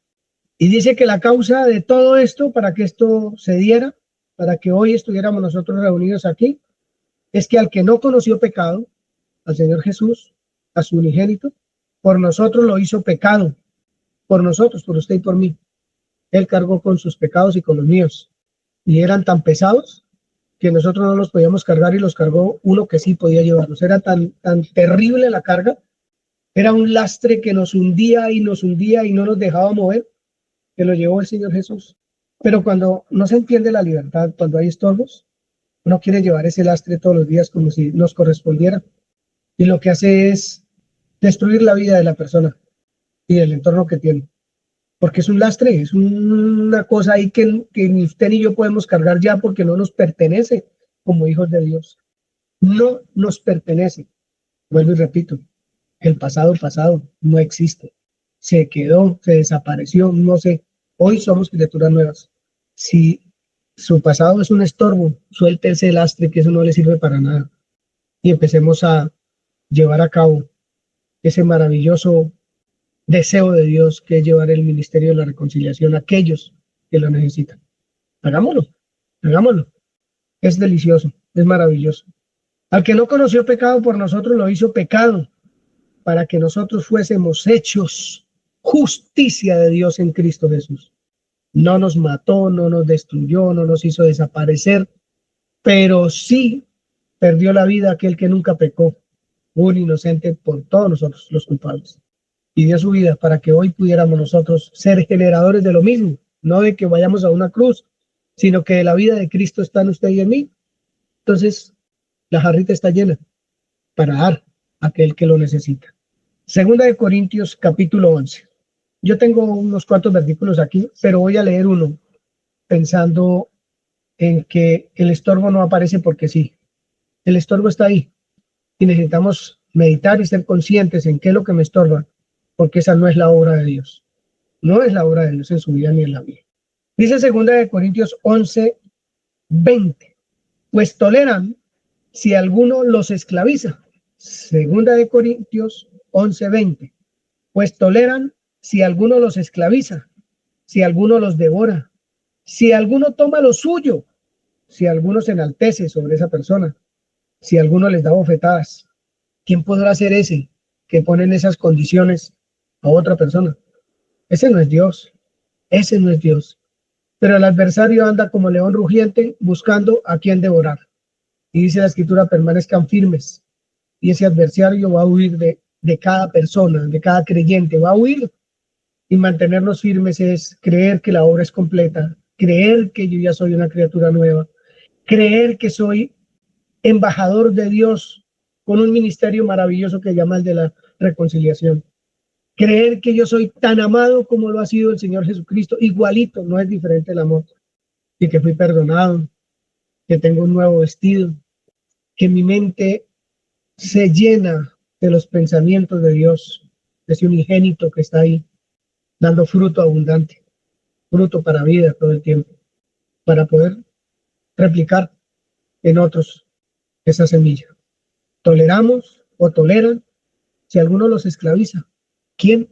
Y dice que la causa de todo esto, para que esto se diera, para que hoy estuviéramos nosotros reunidos aquí, es que al que no conoció pecado, al Señor Jesús, a su unigénito, por nosotros lo hizo pecado. Por nosotros, por usted y por mí. Él cargó con sus pecados y con los míos. Y eran tan pesados que nosotros no los podíamos cargar y los cargó uno que sí podía llevarlos. Era tan terrible la carga. Era un lastre que nos hundía y no nos dejaba mover, que lo llevó el Señor Jesús. Pero cuando no se entiende la libertad, cuando hay estorbos, uno quiere llevar ese lastre todos los días como si nos correspondiera. Y lo que hace es destruir la vida de la persona y el entorno que tiene. Porque es un lastre, es una cosa ahí que ni usted ni yo podemos cargar ya porque no nos pertenece como hijos de Dios. No nos pertenece. Vuelvo y repito, el pasado no existe. Se quedó, se desapareció, no sé. Hoy somos criaturas nuevas. Si su pasado es un estorbo, suelte ese lastre que eso no le sirve para nada. Y empecemos a llevar a cabo ese maravilloso deseo de Dios, que es llevar el ministerio de la reconciliación a aquellos que lo necesitan. Hagámoslo. Es delicioso, es maravilloso. Al que no conoció pecado, por nosotros lo hizo pecado, para que nosotros fuésemos hechos justicia de Dios en Cristo Jesús. No nos mató, no nos destruyó, no nos hizo desaparecer, pero sí perdió la vida aquel que nunca pecó, un inocente por todos nosotros los culpables. Y dio su vida para que hoy pudiéramos nosotros ser generadores de lo mismo, no de que vayamos a una cruz, sino que la vida de Cristo está en usted y en mí. Entonces, la jarrita está llena para dar a aquel que lo necesita. Segunda de Corintios, capítulo 11. Yo tengo unos cuantos versículos aquí, pero voy a leer uno pensando en que el estorbo no aparece porque sí. El estorbo está ahí y necesitamos meditar y ser conscientes en qué es lo que me estorba, porque esa no es la obra de Dios. No es la obra de Dios en su vida ni en la mía. Dice segunda de Corintios 11, 20. Pues toleran si alguno los esclaviza. Segunda de Corintios 11, 20. Pues toleran si alguno los esclaviza, si alguno los devora, si alguno toma lo suyo, si alguno se enaltece sobre esa persona, si alguno les da bofetadas. ¿Quién podrá ser ese que pone en esas condiciones a otra persona? Ese no es Dios. Ese no es Dios. Pero el adversario anda como león rugiente buscando a quien devorar. Y dice la Escritura, permanezcan firmes. Y ese adversario va a huir de cada persona, de cada creyente, va a huir Y mantenernos firmes es creer que la obra es completa, creer que yo ya soy una criatura nueva, creer que soy embajador de Dios con un ministerio maravilloso que llama el de la reconciliación. Creer que yo soy tan amado como lo ha sido el Señor Jesucristo, igualito, no es diferente el amor, y que fui perdonado, que tengo un nuevo vestido, que mi mente se llena de los pensamientos de Dios, de ese unigénito que está ahí, dando fruto abundante, fruto para vida todo el tiempo, para poder replicar en otros esa semilla. Toleramos o toleran si alguno los esclaviza. ¿Quién?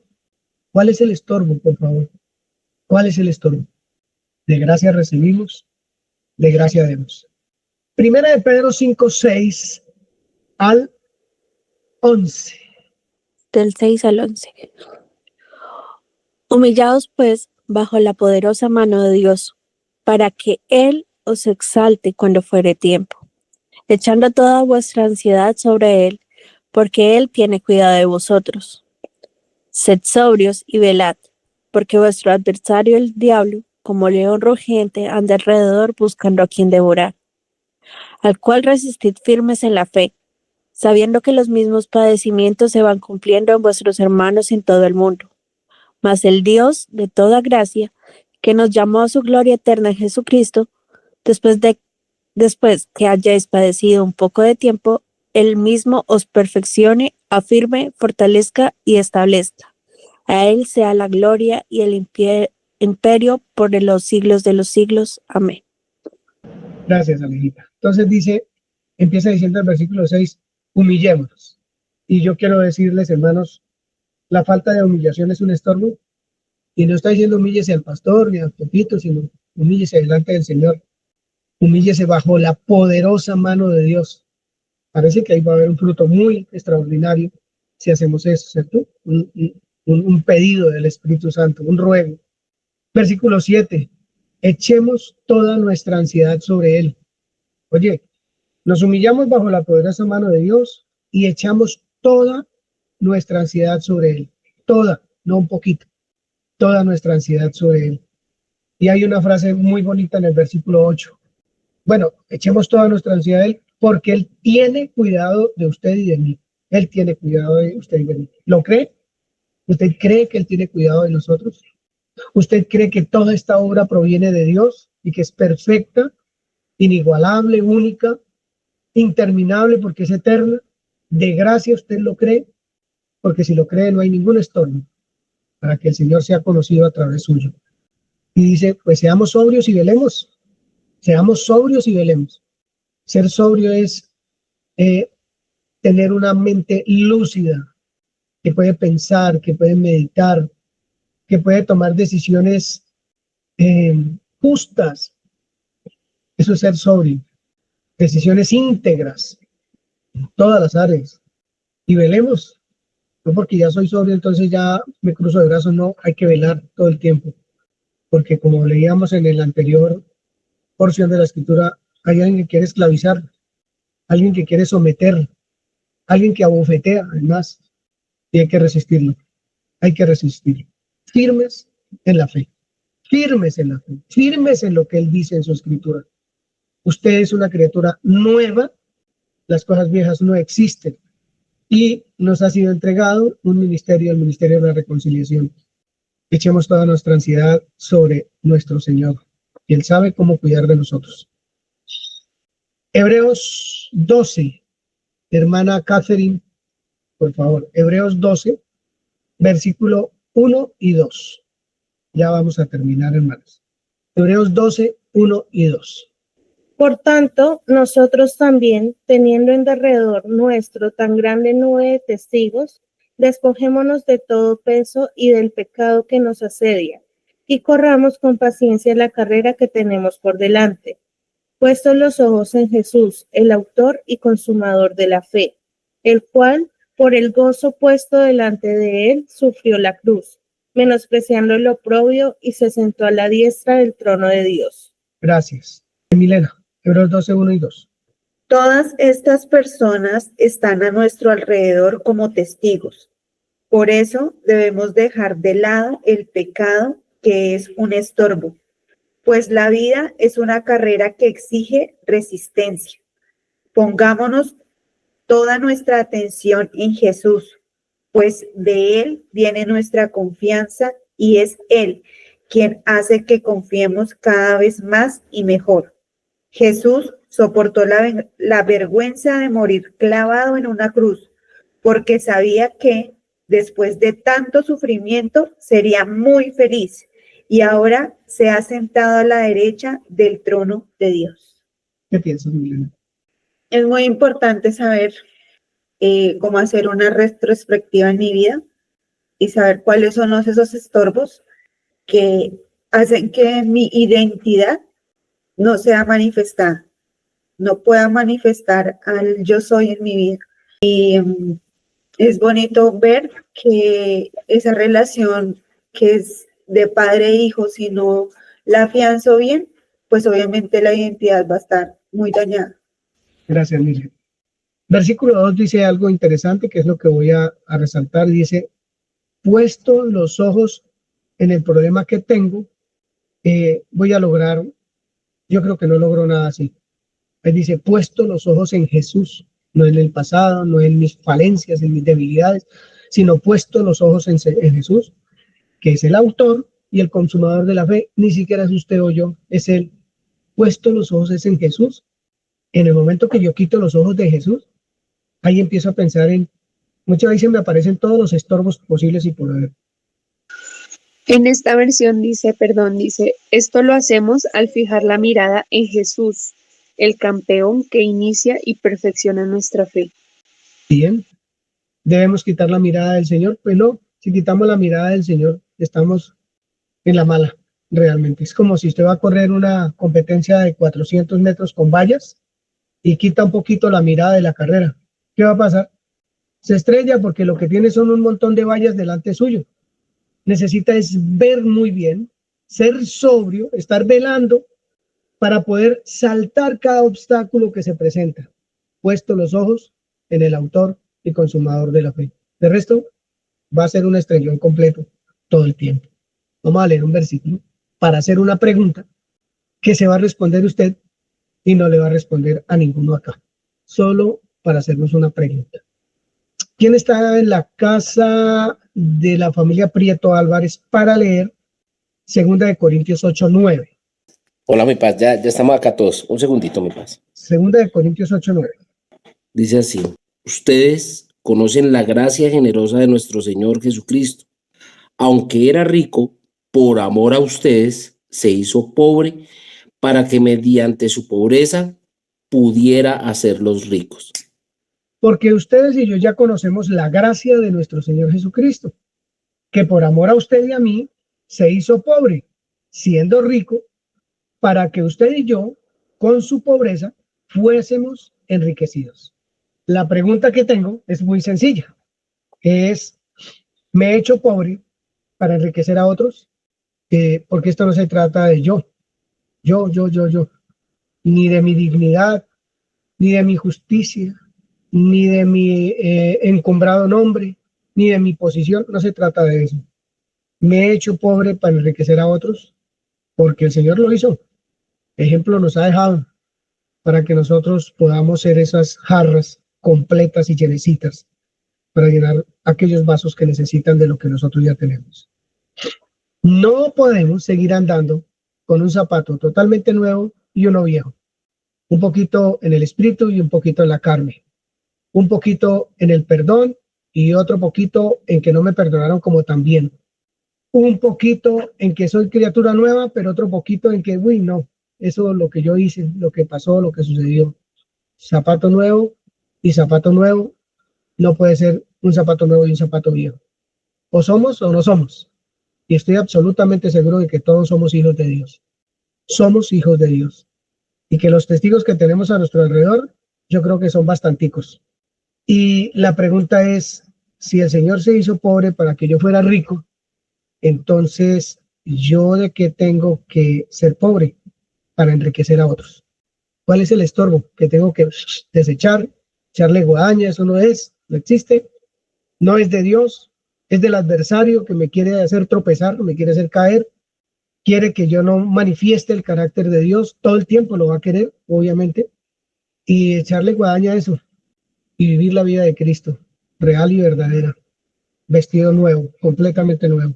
¿Cuál es el estorbo, por favor? ¿Cuál es el estorbo? De gracia recibimos, de gracia demos. Primera de Pedro 5, 6 al 11. Del 6 al 11. Humillaos pues bajo la poderosa mano de Dios, para que Él os exalte cuando fuere tiempo, echando toda vuestra ansiedad sobre Él, porque Él tiene cuidado de vosotros. Sed sobrios y velad, porque vuestro adversario el diablo, como león rugiente, anda alrededor buscando a quien devorar, al cual resistid firmes en la fe, sabiendo que los mismos padecimientos se van cumpliendo en vuestros hermanos en todo el mundo. Mas el Dios de toda gracia, que nos llamó a su gloria eterna en Jesucristo, después que hayáis padecido un poco de tiempo, Él mismo os perfeccione, afirme, fortalezca y establezca. A Él sea la gloria y el imperio por los siglos de los siglos. Amén. Gracias, Alejita. Entonces empieza diciendo el versículo 6, humillémonos. Y yo quiero decirles, hermanos, la falta de humillación es un estorbo. Y no está diciendo humíllese al pastor ni al Pepito, sino humíllese delante del Señor. Humíllese bajo la poderosa mano de Dios. Parece que ahí va a haber un fruto muy extraordinario si hacemos eso, ¿cierto? Un pedido del Espíritu Santo, un ruego. Versículo 7. Echemos toda nuestra ansiedad sobre Él. Oye, nos humillamos bajo la poderosa mano de Dios y echamos toda nuestra ansiedad sobre Él. Toda, no un poquito. Toda nuestra ansiedad sobre Él. Y hay una frase muy bonita en el versículo 8. Bueno, echemos toda nuestra ansiedad a Él porque Él tiene cuidado de usted y de mí. Él tiene cuidado de usted y de mí. ¿Lo cree? ¿Usted cree que Él tiene cuidado de nosotros? ¿Usted cree que toda esta obra proviene de Dios y que es perfecta, inigualable, única, interminable porque es eterna? ¿De gracia usted lo cree? Porque si lo cree no hay ningún estorbo para que el Señor sea conocido a través suyo. Y dice, pues seamos sobrios y velemos. Seamos sobrios y velemos. Ser sobrio es tener una mente lúcida, que puede pensar, que puede meditar, que puede tomar decisiones justas. Eso es ser sobrio. Decisiones íntegras en todas las áreas. Y velemos. No porque ya soy sobrio, entonces ya me cruzo de brazos. No, hay que velar todo el tiempo. Porque como leíamos en el anterior porción de la escritura, hay alguien que quiere esclavizar, alguien que quiere someter, alguien que abofetea, además, y hay que resistirlo. Hay que resistirlo. Firmes en la fe. Firmes en la fe. Firmes en lo que Él dice en su escritura. Usted es una criatura nueva. Las cosas viejas no existen. Y nos ha sido entregado un ministerio, el ministerio de la reconciliación. Echemos toda nuestra ansiedad sobre nuestro Señor. Y Él sabe cómo cuidar de nosotros. Hebreos 12, hermana Catherine, por favor. Hebreos 12, versículo 1 y 2. Ya vamos a terminar, hermanos. Hebreos 12, 1 y 2. Por tanto, nosotros también, teniendo en derredor nuestro tan grande nube de testigos, despojémonos de todo peso y del pecado que nos asedia, y corramos con paciencia la carrera que tenemos por delante, puestos los ojos en Jesús, el autor y consumador de la fe, el cual, por el gozo puesto delante de él, sufrió la cruz, menospreciando el oprobio, y se sentó a la diestra del trono de Dios. Gracias. Milena, Hebreos 12, 1 y 2. Todas estas personas están a nuestro alrededor como testigos. Por eso debemos dejar de lado el pecado que es un estorbo, pues la vida es una carrera que exige resistencia. Pongámonos toda nuestra atención en Jesús, pues de Él viene nuestra confianza y es Él quien hace que confiemos cada vez más y mejor. Jesús soportó la vergüenza de morir clavado en una cruz, porque sabía que después de tanto sufrimiento sería muy feliz y ahora se ha sentado a la derecha del trono de Dios. ¿Qué piensas, Milena? Es muy importante saber cómo hacer una retrospectiva en mi vida y saber cuáles son esos estorbos que hacen que mi identidad no sea manifestada, no pueda manifestar al yo soy en mi vida. Y es bonito ver que esa relación que es de padre e hijo, si no la afianzo bien, pues obviamente la identidad va a estar muy dañada. Gracias, Milena. Versículo 2 dice algo interesante, que es lo que voy a resaltar. Dice, puesto los ojos en el problema que tengo, voy a lograr, yo creo que no logro nada así. Él dice, puesto los ojos en Jesús, no en el pasado, no en mis falencias, en mis debilidades, sino puesto los ojos en Jesús, que es el autor y el consumador de la fe. Ni siquiera es usted o yo, es Él. Puesto los ojos es en Jesús. En el momento que yo quito los ojos de Jesús, ahí empiezo a pensar en, muchas veces me aparecen todos los estorbos posibles y por haber. En esta versión dice, esto lo hacemos al fijar la mirada en Jesús, el campeón que inicia y perfecciona nuestra fe. Bien, debemos quitar la mirada del Señor. Pues no, si quitamos la mirada del Señor, estamos en la mala, realmente. Es como si usted va a correr una competencia de 400 metros con vallas y quita un poquito la mirada de la carrera. ¿Qué va a pasar? Se estrella porque lo que tiene son un montón de vallas delante suyo. Necesita es ver muy bien, ser sobrio, estar velando para poder saltar cada obstáculo que se presenta, puesto los ojos en el autor y consumador de la fe. De resto, va a ser un estrellón completo todo el tiempo. Vamos a leer un versículo para hacer una pregunta que se va a responder usted y no le va a responder a ninguno acá. Solo para hacernos una pregunta. ¿Quién está en la casa de la familia Prieto Álvarez para leer 2 Corintios 8:9? Hola, mi paz, ya estamos acá todos. Un segundito, mi paz. 2 Corintios 8:9. Dice así, ustedes conocen la gracia generosa de nuestro Señor Jesucristo. Aunque era rico, por amor a ustedes, se hizo pobre para que mediante su pobreza pudiera hacerlos ricos. Porque ustedes y yo ya conocemos la gracia de nuestro Señor Jesucristo, que por amor a usted y a mí se hizo pobre, siendo rico, para que usted y yo, con su pobreza, fuésemos enriquecidos. La pregunta que tengo es muy sencilla, que es, ¿me he hecho pobre para enriquecer a otros? Porque esto no se trata de yo, ni de mi dignidad, ni de mi justicia, ni de mi encumbrado nombre, ni de mi posición, no se trata de eso. Me he hecho pobre para enriquecer a otros, porque el Señor lo hizo. Ejemplo nos ha dejado para que nosotros podamos ser esas jarras completas y llenecitas para llenar aquellos vasos que necesitan de lo que nosotros ya tenemos. No podemos seguir andando con un zapato totalmente nuevo y uno viejo. Un poquito en el espíritu y un poquito en la carne. Un poquito en el perdón y otro poquito en que no me perdonaron como también. Un poquito en que soy criatura nueva, pero otro poquito en que, uy, no, eso es lo que yo hice, lo que pasó, lo que sucedió. Zapato nuevo y zapato nuevo no puede ser un zapato nuevo y un zapato viejo. O somos o no somos. Y estoy absolutamente seguro de que todos somos hijos de Dios. Somos hijos de Dios. Y que los testigos que tenemos a nuestro alrededor, yo creo que son bastanticos. Y la pregunta es, si el Señor se hizo pobre para que yo fuera rico, entonces, ¿yo de qué tengo que ser pobre para enriquecer a otros? ¿Cuál es el estorbo que tengo que desechar, echarle guadaña? Eso no es, no existe, no es de Dios, es del adversario que me quiere hacer tropezar, me quiere hacer caer, quiere que yo no manifieste el carácter de Dios, todo el tiempo lo va a querer, obviamente, y echarle guadaña a eso y vivir la vida de Cristo, real y verdadera, vestido nuevo, completamente nuevo.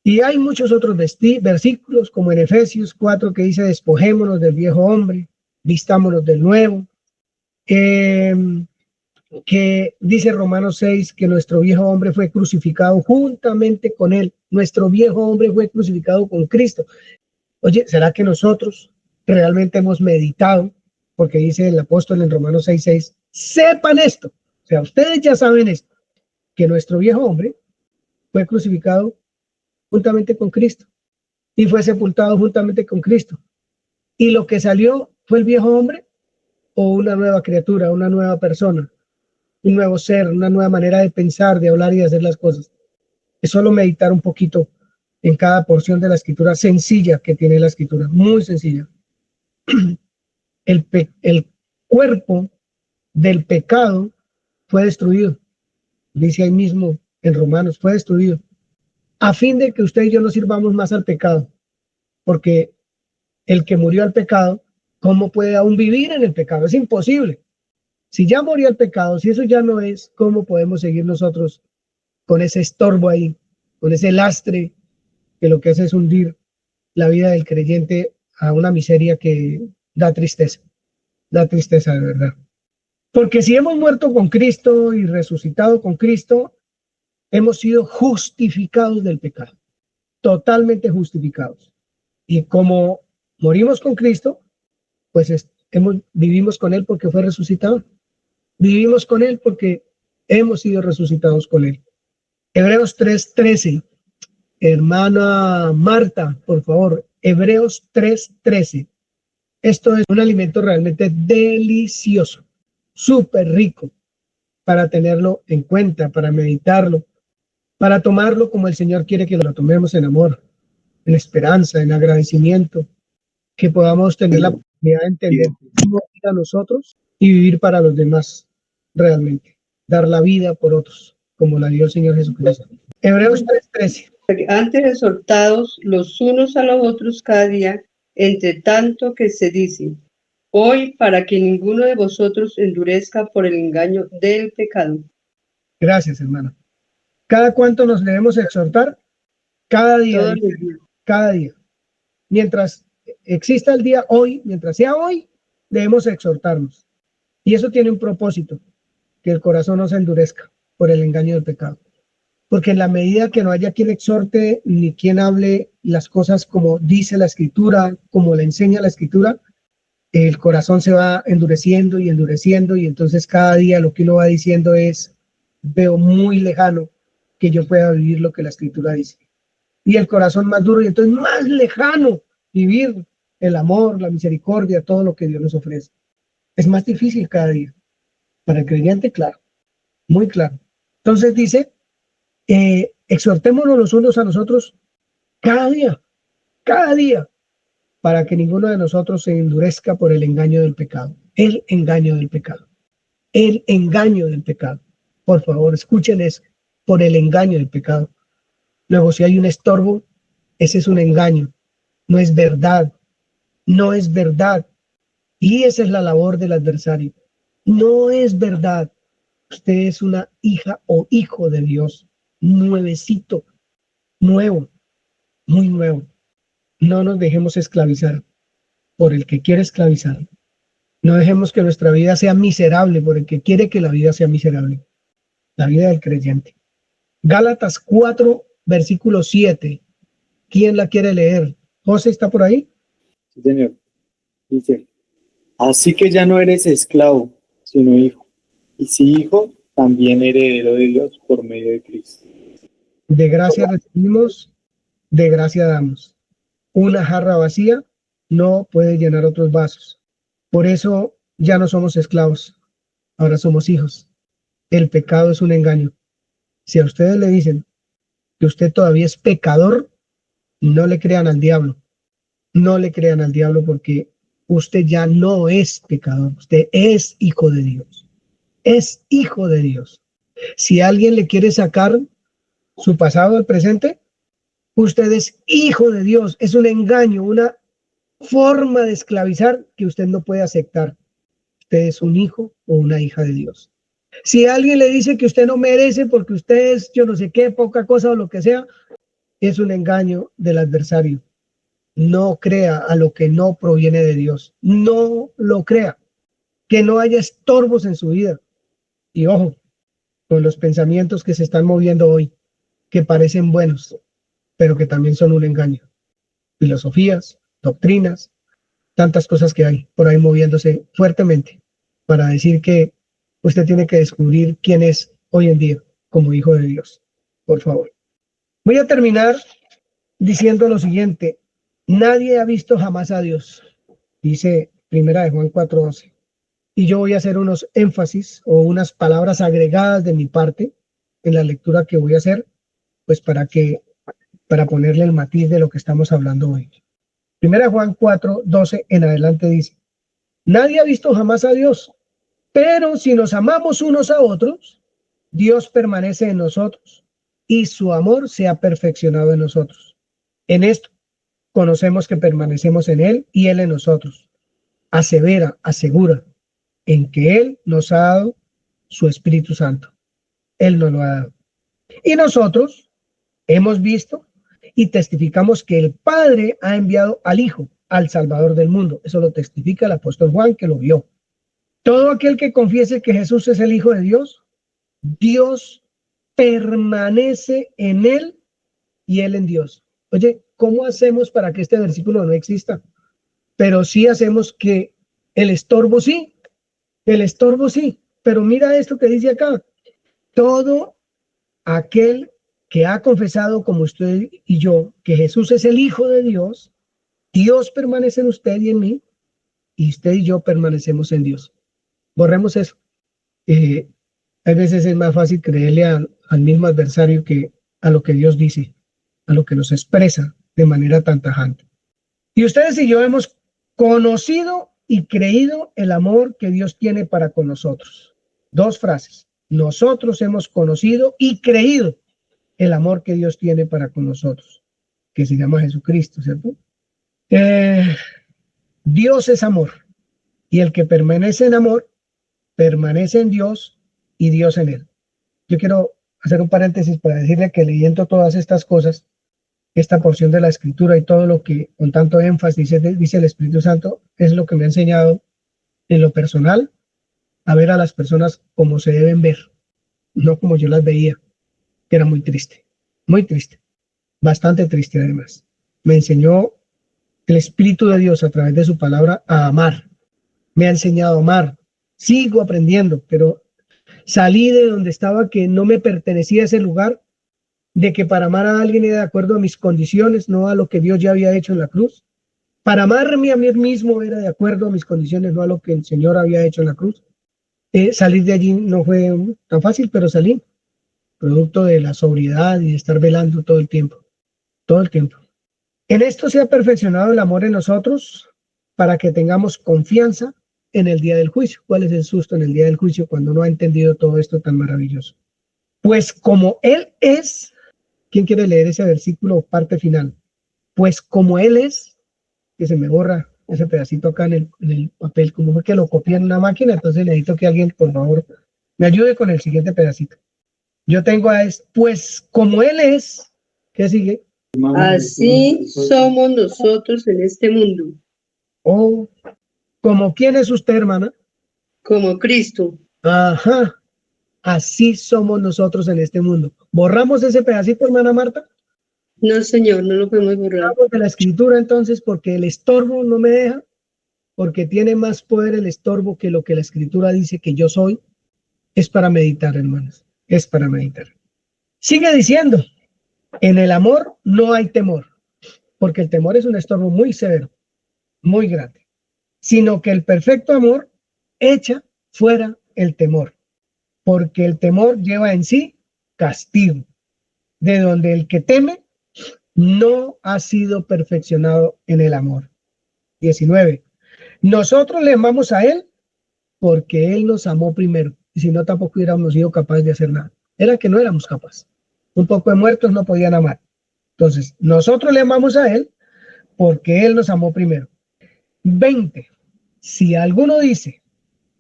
Y hay muchos otros versículos, como en Efesios 4, que dice, despojémonos del viejo hombre, vistámonos del nuevo, que dice Romanos 6, que nuestro viejo hombre fue crucificado juntamente con él, nuestro viejo hombre fue crucificado con Cristo. Oye, ¿será que nosotros realmente hemos meditado? Porque dice el apóstol en Romanos 6:6, sepan esto, o sea, ustedes ya saben esto, que nuestro viejo hombre fue crucificado juntamente con Cristo y fue sepultado juntamente con Cristo. Y lo que salió fue el viejo hombre o una nueva criatura, una nueva persona, un nuevo ser, una nueva manera de pensar, de hablar y de hacer las cosas. Es solo meditar un poquito en cada porción de la escritura sencilla que tiene la escritura, muy sencilla. El cuerpo del pecado fue destruido, dice ahí mismo en Romanos, fue destruido, a fin de que usted y yo no sirvamos más al pecado, porque el que murió al pecado, ¿cómo puede aún vivir en el pecado? Es imposible. Si ya murió al pecado, si eso ya no es, ¿cómo podemos seguir nosotros con ese estorbo ahí, con ese lastre que lo que hace es hundir la vida del creyente a una miseria que da tristeza de verdad? Porque si hemos muerto con Cristo y resucitado con Cristo, hemos sido justificados del pecado, totalmente justificados. Y como morimos con Cristo, pues vivimos con Él porque fue resucitado. Vivimos con Él porque hemos sido resucitados con Él. Hebreos 3:13. Hermana Marta, por favor, Hebreos 3:13. Esto es un alimento realmente delicioso, súper rico, para tenerlo en cuenta, para meditarlo, para tomarlo como el Señor quiere que lo tomemos, en amor, en esperanza, en agradecimiento, que podamos tener la oportunidad de entender cómo vivir a nosotros y vivir para los demás realmente, dar la vida por otros, como la dio el Señor Jesucristo. Hebreos 3:13. Antes exhortados los unos a los otros cada día, entre tanto que se dice, hoy para que ninguno de vosotros endurezca por el engaño del pecado. Gracias, hermano. ¿Cada cuánto nos debemos exhortar? Cada día. Cada día. Mientras exista el día hoy, mientras sea hoy, debemos exhortarnos. Y eso tiene un propósito, que el corazón no se endurezca por el engaño del pecado. Porque en la medida que no haya quien exhorte ni quien hable las cosas como dice la Escritura, como le enseña la Escritura, el corazón se va endureciendo y endureciendo, y entonces cada día lo que uno va diciendo es, veo muy lejano que yo pueda vivir lo que la Escritura dice. Y el corazón más duro, y entonces más lejano vivir el amor, la misericordia, todo lo que Dios nos ofrece. Es más difícil cada día. Para el creyente, claro, muy claro. Entonces dice, exhortémonos los unos a nosotros cada día, para que ninguno de nosotros se endurezca por el engaño del pecado. El engaño del pecado. El engaño del pecado. Por favor, escuchen eso, por el engaño del pecado. Luego, si hay un estorbo, ese es un engaño, no es verdad, no es verdad. Y esa es la labor del adversario. No es verdad. Usted es una hija o hijo de Dios, nuevecito, nuevo, muy nuevo. No nos dejemos esclavizar por el que quiere esclavizar. No dejemos que nuestra vida sea miserable por el que quiere que la vida sea miserable. La vida del creyente. Gálatas 4, versículo 7. ¿Quién la quiere leer? ¿José está por ahí? Sí, señor. Dice, así que ya no eres esclavo, sino hijo. Y si hijo, también heredero de Dios por medio de Cristo. De gracia recibimos, de gracia damos. Una jarra vacía no puede llenar otros vasos. Por eso ya no somos esclavos, ahora somos hijos. El pecado es un engaño. Si a ustedes le dicen que usted todavía es pecador, no le crean al diablo. No le crean al diablo, porque usted ya no es pecador. Usted es hijo de Dios. Es hijo de Dios. Si alguien le quiere sacar su pasado, el presente, usted es hijo de Dios. Es un engaño, una forma de esclavizar que usted no puede aceptar. Usted es un hijo o una hija de Dios. Si alguien le dice que usted no merece porque usted es yo no sé qué, poca cosa o lo que sea, es un engaño del adversario. No crea a lo que no proviene de Dios. No lo crea. Que no haya estorbos en su vida. Y ojo, con los pensamientos que se están moviendo hoy, que parecen buenos, pero que también son un engaño. Filosofías, doctrinas, tantas cosas que hay por ahí moviéndose fuertemente para decir que usted tiene que descubrir quién es hoy en día como hijo de Dios. Por favor. Voy a terminar diciendo lo siguiente. Nadie ha visto jamás a Dios, dice Primera de Juan 4:12. Y yo voy a hacer unos énfasis o unas palabras agregadas de mi parte en la lectura que voy a hacer, pues para ponerle el matiz de lo que estamos hablando hoy. Primera de Juan 4:12 en adelante dice, nadie ha visto jamás a Dios, pero si nos amamos unos a otros, Dios permanece en nosotros y su amor se ha perfeccionado en nosotros. En esto conocemos que permanecemos en Él y Él en nosotros. Asevera, asegura, en que Él nos ha dado su Espíritu Santo. Él nos lo ha dado. Y nosotros hemos visto y testificamos que el Padre ha enviado al Hijo, al Salvador del mundo. Eso lo testifica el apóstol Juan, que lo vio. Todo aquel que confiese que Jesús es el Hijo de Dios, Dios permanece en Él y Él en Dios. Oye, ¿cómo hacemos para que este versículo no exista? Pero sí hacemos que el estorbo sí, pero mira esto que dice acá. Todo aquel que ha confesado como usted y yo que Jesús es el Hijo de Dios, Dios permanece en usted y en mí, y usted y yo permanecemos en Dios. Borremos eso. A veces es más fácil creerle al mismo adversario que a lo que Dios dice, a lo que nos expresa de manera tan tajante. Y ustedes y yo hemos conocido y creído el amor que Dios tiene para con nosotros. Dos frases. Nosotros hemos conocido y creído el amor que Dios tiene para con nosotros, que se llama Jesucristo, ¿cierto? Dios es amor, y el que permanece en amor, permanece en Dios y Dios en él. Yo quiero hacer un paréntesis para decirle que leyendo todas estas cosas, esta porción de la Escritura y todo lo que con tanto énfasis dice el Espíritu Santo, es lo que me ha enseñado en lo personal a ver a las personas como se deben ver, no como yo las veía, que era muy triste, bastante triste además. Me enseñó el Espíritu de Dios a través de su palabra a amar, me ha enseñado a amar, sigo aprendiendo, pero salí de donde estaba que no me pertenecía a ese lugar, de que para amar a alguien era de acuerdo a mis condiciones, no a lo que Dios ya había hecho en la cruz. Para amarme a mí mismo era de acuerdo a mis condiciones, no a lo que el Señor había hecho en la cruz. Salir de allí no fue tan fácil, pero salí, producto de la sobriedad y de estar velando todo el tiempo. En esto se ha perfeccionado el amor en nosotros para que tengamos confianza en el día del juicio. ¿Cuál es el susto en el día del juicio cuando uno ha entendido todo esto tan maravilloso? Pues como Él es, ¿quién quiere leer ese versículo, parte final? Pues como Él es, que se me borra ese pedacito acá en el papel, como fue que lo copié en una máquina, entonces necesito que alguien, por favor, me ayude con el siguiente pedacito. Yo tengo pues como Él es, ¿qué sigue? Así somos nosotros en este mundo. Oh, ¿como quién es usted, hermana? Como Cristo. Ajá, así somos nosotros en este mundo. ¿Borramos ese pedacito, hermana Marta? No, Señor, no lo podemos borrar. Hablamos de la Escritura entonces porque el estorbo no me deja, porque tiene más poder el estorbo que lo que la Escritura dice que yo soy. Es para meditar, hermanos, es para meditar. Sigue diciendo, en el amor no hay temor, porque el temor es un estorbo muy severo, muy grande, sino que el perfecto amor echa fuera el temor, porque el temor lleva en sí castigo, de donde el que teme no ha sido perfeccionado en el amor. 19. Nosotros le amamos a Él porque Él nos amó primero, y si no tampoco hubiéramos sido capaces de hacer nada. Era que no éramos capaces. Un poco de muertos no podían amar. Entonces, nosotros le amamos a Él porque Él nos amó primero. 20. Si alguno dice,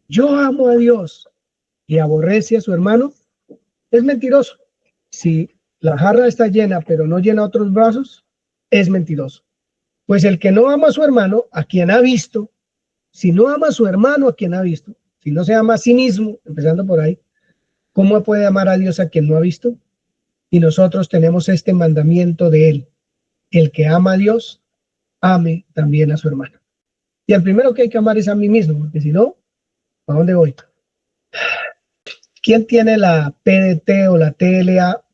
yo amo a Dios y aborrece a su hermano, es mentiroso. Si la jarra está llena pero no llena otros brazos, es mentiroso. Pues el que no ama a su hermano, a quien ha visto, si no ama a su hermano, a quien ha visto, si no se ama a sí mismo, empezando por ahí, ¿cómo puede amar a Dios a quien no ha visto? Y nosotros tenemos este mandamiento de Él. El que ama a Dios, ame también a su hermano. Y el primero que hay que amar es a mí mismo, porque si no, ¿a dónde voy? ¿Quién tiene la PDT o la TLA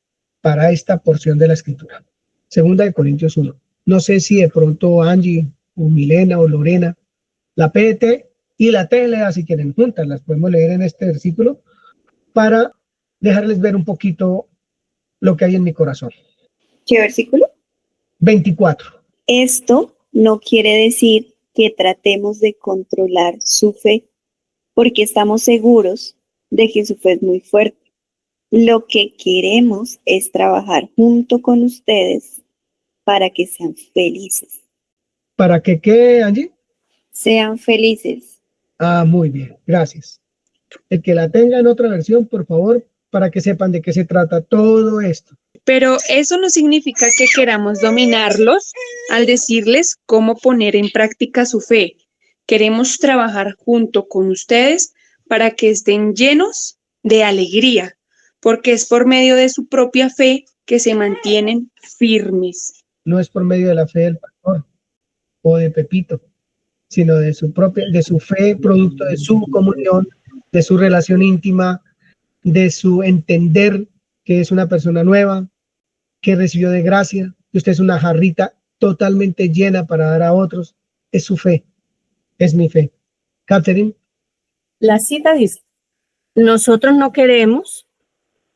para esta porción de la escritura? Segunda de Corintios 1. No sé si de pronto Angie o Milena o Lorena, la PDT y la TLA, si quieren juntas, las podemos leer en este versículo para dejarles ver un poquito lo que hay en mi corazón. ¿Qué versículo? 24. Esto no quiere decir que tratemos de controlar su fe, porque estamos seguros de que su fe es muy fuerte. Lo que queremos es trabajar junto con ustedes para que sean felices. ¿Para que qué, Angie? Sean felices. Ah, muy bien, gracias. El que la tenga en otra versión, por favor, para que sepan de qué se trata todo esto. Pero eso no significa que queramos dominarlos al decirles cómo poner en práctica su fe. Queremos trabajar junto con ustedes para que estén llenos de alegría, porque es por medio de su propia fe que se mantienen firmes. No es por medio de la fe del pastor o de Pepito, sino de su fe, producto de su comunión, de su relación íntima, de su entender que es una persona nueva, que recibió de gracia, que usted es una jarrita totalmente llena para dar a otros. Es su fe, es mi fe. Catherine. La cita dice, nosotros no queremos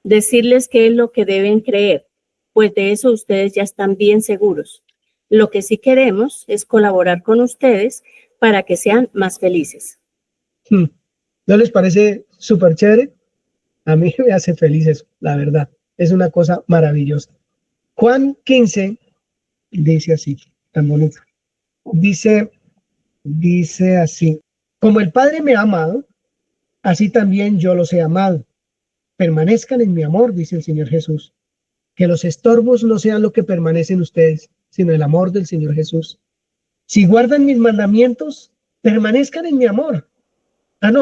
decirles qué es lo que deben creer, pues de eso ustedes ya están bien seguros. Lo que sí queremos es colaborar con ustedes para que sean más felices. ¿No les parece súper chévere? A mí me hace feliz eso, la verdad. Es una cosa maravillosa. Juan 15 dice así, tan bonito. Dice así, como el Padre me ha amado, así también yo los he amado. Permanezcan en mi amor, dice el Señor Jesús. Que los estorbos no sean lo que permanece en ustedes, sino el amor del Señor Jesús. Si guardan mis mandamientos, permanezcan en mi amor.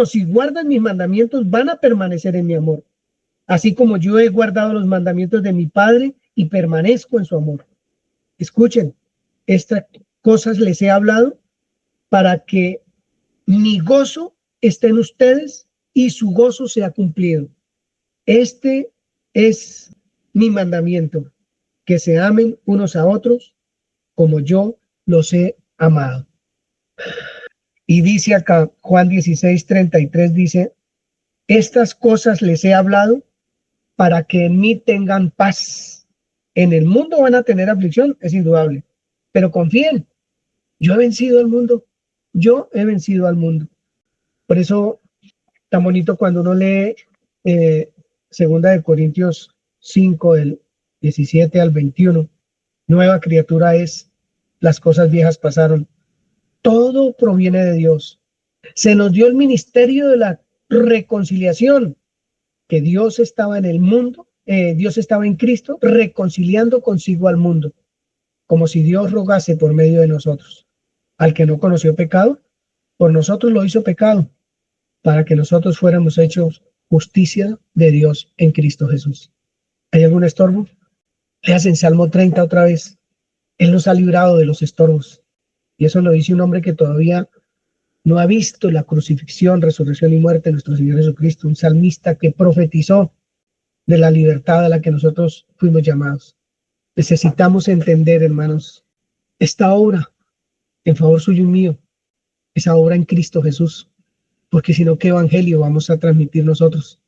Si guardan mis mandamientos, van a permanecer en mi amor. Así como yo he guardado los mandamientos de mi Padre y permanezco en su amor. Escuchen, estas cosas les he hablado para que mi gozo esté en ustedes y su gozo sea cumplido. Este es mi mandamiento, que se amen unos a otros como yo los he amado. Y dice acá, Juan 16:33 dice, estas cosas les he hablado para que en mí tengan paz. En el mundo van a tener aflicción, es indudable, pero confíen, yo he vencido al mundo, yo he vencido al mundo. Por eso, tan bonito cuando uno lee Segunda de Corintios 5, del 17 al 21, nueva criatura es, las cosas viejas pasaron. Todo proviene de Dios. Se nos dio el ministerio de la reconciliación, que Dios estaba en el mundo, Dios estaba en Cristo, reconciliando consigo al mundo, como si Dios rogase por medio de nosotros. Al que no conoció pecado, por nosotros lo hizo pecado, para que nosotros fuéramos hechos justicia de Dios en Cristo Jesús. ¿Hay algún estorbo? Leas en Salmo 30 otra vez. Él nos ha librado de los estorbos. Y eso lo dice un hombre que todavía no ha visto la crucifixión, resurrección y muerte de nuestro Señor Jesucristo, un salmista que profetizó de la libertad a la que nosotros fuimos llamados. Necesitamos entender, hermanos, esta obra en favor suyo y mío, esa obra en Cristo Jesús, porque si no, ¿qué evangelio vamos a transmitir nosotros?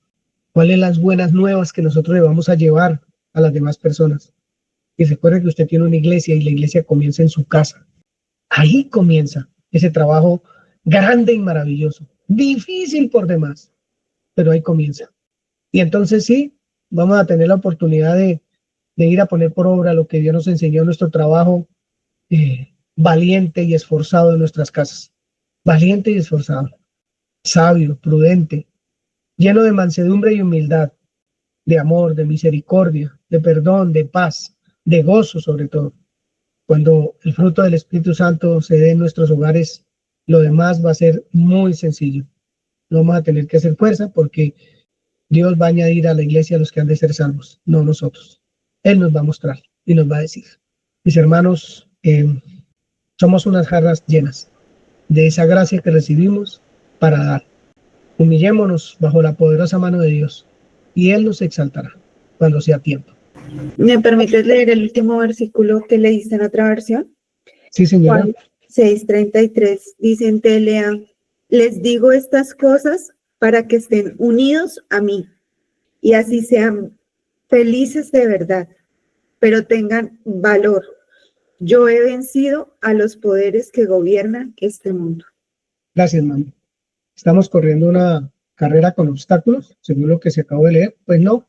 ¿Cuáles las buenas nuevas que nosotros le vamos a llevar a las demás personas? Y recuerde que usted tiene una iglesia y la iglesia comienza en su casa. Ahí comienza ese trabajo grande y maravilloso, difícil por demás, pero ahí comienza. Y entonces sí, vamos a tener la oportunidad de de ir a poner por obra lo que Dios nos enseñó en nuestro trabajo, valiente y esforzado en nuestras casas. Valiente y esforzado, sabio, prudente, lleno de mansedumbre y humildad, de amor, de misericordia, de perdón, de paz, de gozo sobre todo. Cuando el fruto del Espíritu Santo se dé en nuestros hogares, lo demás va a ser muy sencillo. No vamos a tener que hacer fuerza porque Dios va a añadir a la iglesia a los que han de ser salvos, no nosotros. Él nos va a mostrar y nos va a decir. Mis hermanos, somos unas jarras llenas de esa gracia que recibimos para dar. Humillémonos bajo la poderosa mano de Dios y Él nos exaltará cuando sea tiempo. ¿Me permites leer el último versículo que leíste en otra versión? Sí, señora. Juan 6:33 dice en TLA, les digo estas cosas para que estén unidos a mí y así sean felices de verdad, pero tengan valor. Yo he vencido a los poderes que gobiernan este mundo. Gracias, mami. ¿Estamos corriendo una carrera con obstáculos, según lo que se acabó de leer? Pues no,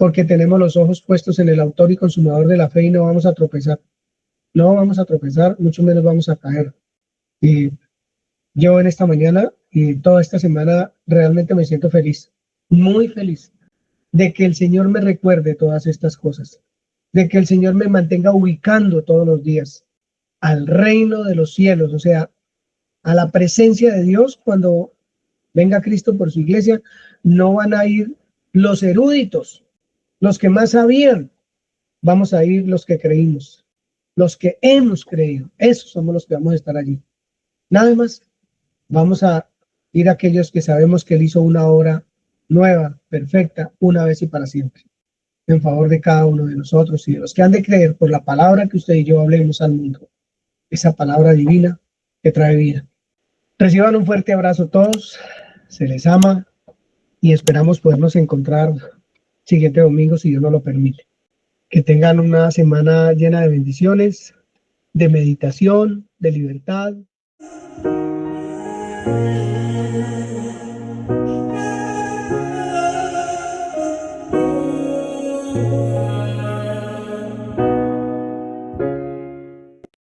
porque tenemos los ojos puestos en el autor y consumador de la fe y no vamos a tropezar. No vamos a tropezar, mucho menos vamos a caer. Y yo en esta mañana y toda esta semana realmente me siento feliz, muy feliz, de que el Señor me recuerde todas estas cosas, de que el Señor me mantenga ubicando todos los días al reino de los cielos, o sea, a la presencia de Dios. Cuando venga Cristo por su iglesia, no van a ir los eruditos, los que más sabían, vamos a ir los que creímos, los que hemos creído, esos somos los que vamos a estar allí. Nada más, vamos a ir aquellos que sabemos que Él hizo una obra nueva, perfecta, una vez y para siempre, en favor de cada uno de nosotros y de los que han de creer por la palabra que usted y yo hablemos al mundo, esa palabra divina que trae vida. Reciban un fuerte abrazo todos, se les ama y esperamos podernos encontrar siguiente domingo si Dios nos lo permite. Que tengan una semana llena de bendiciones, de meditación, de libertad.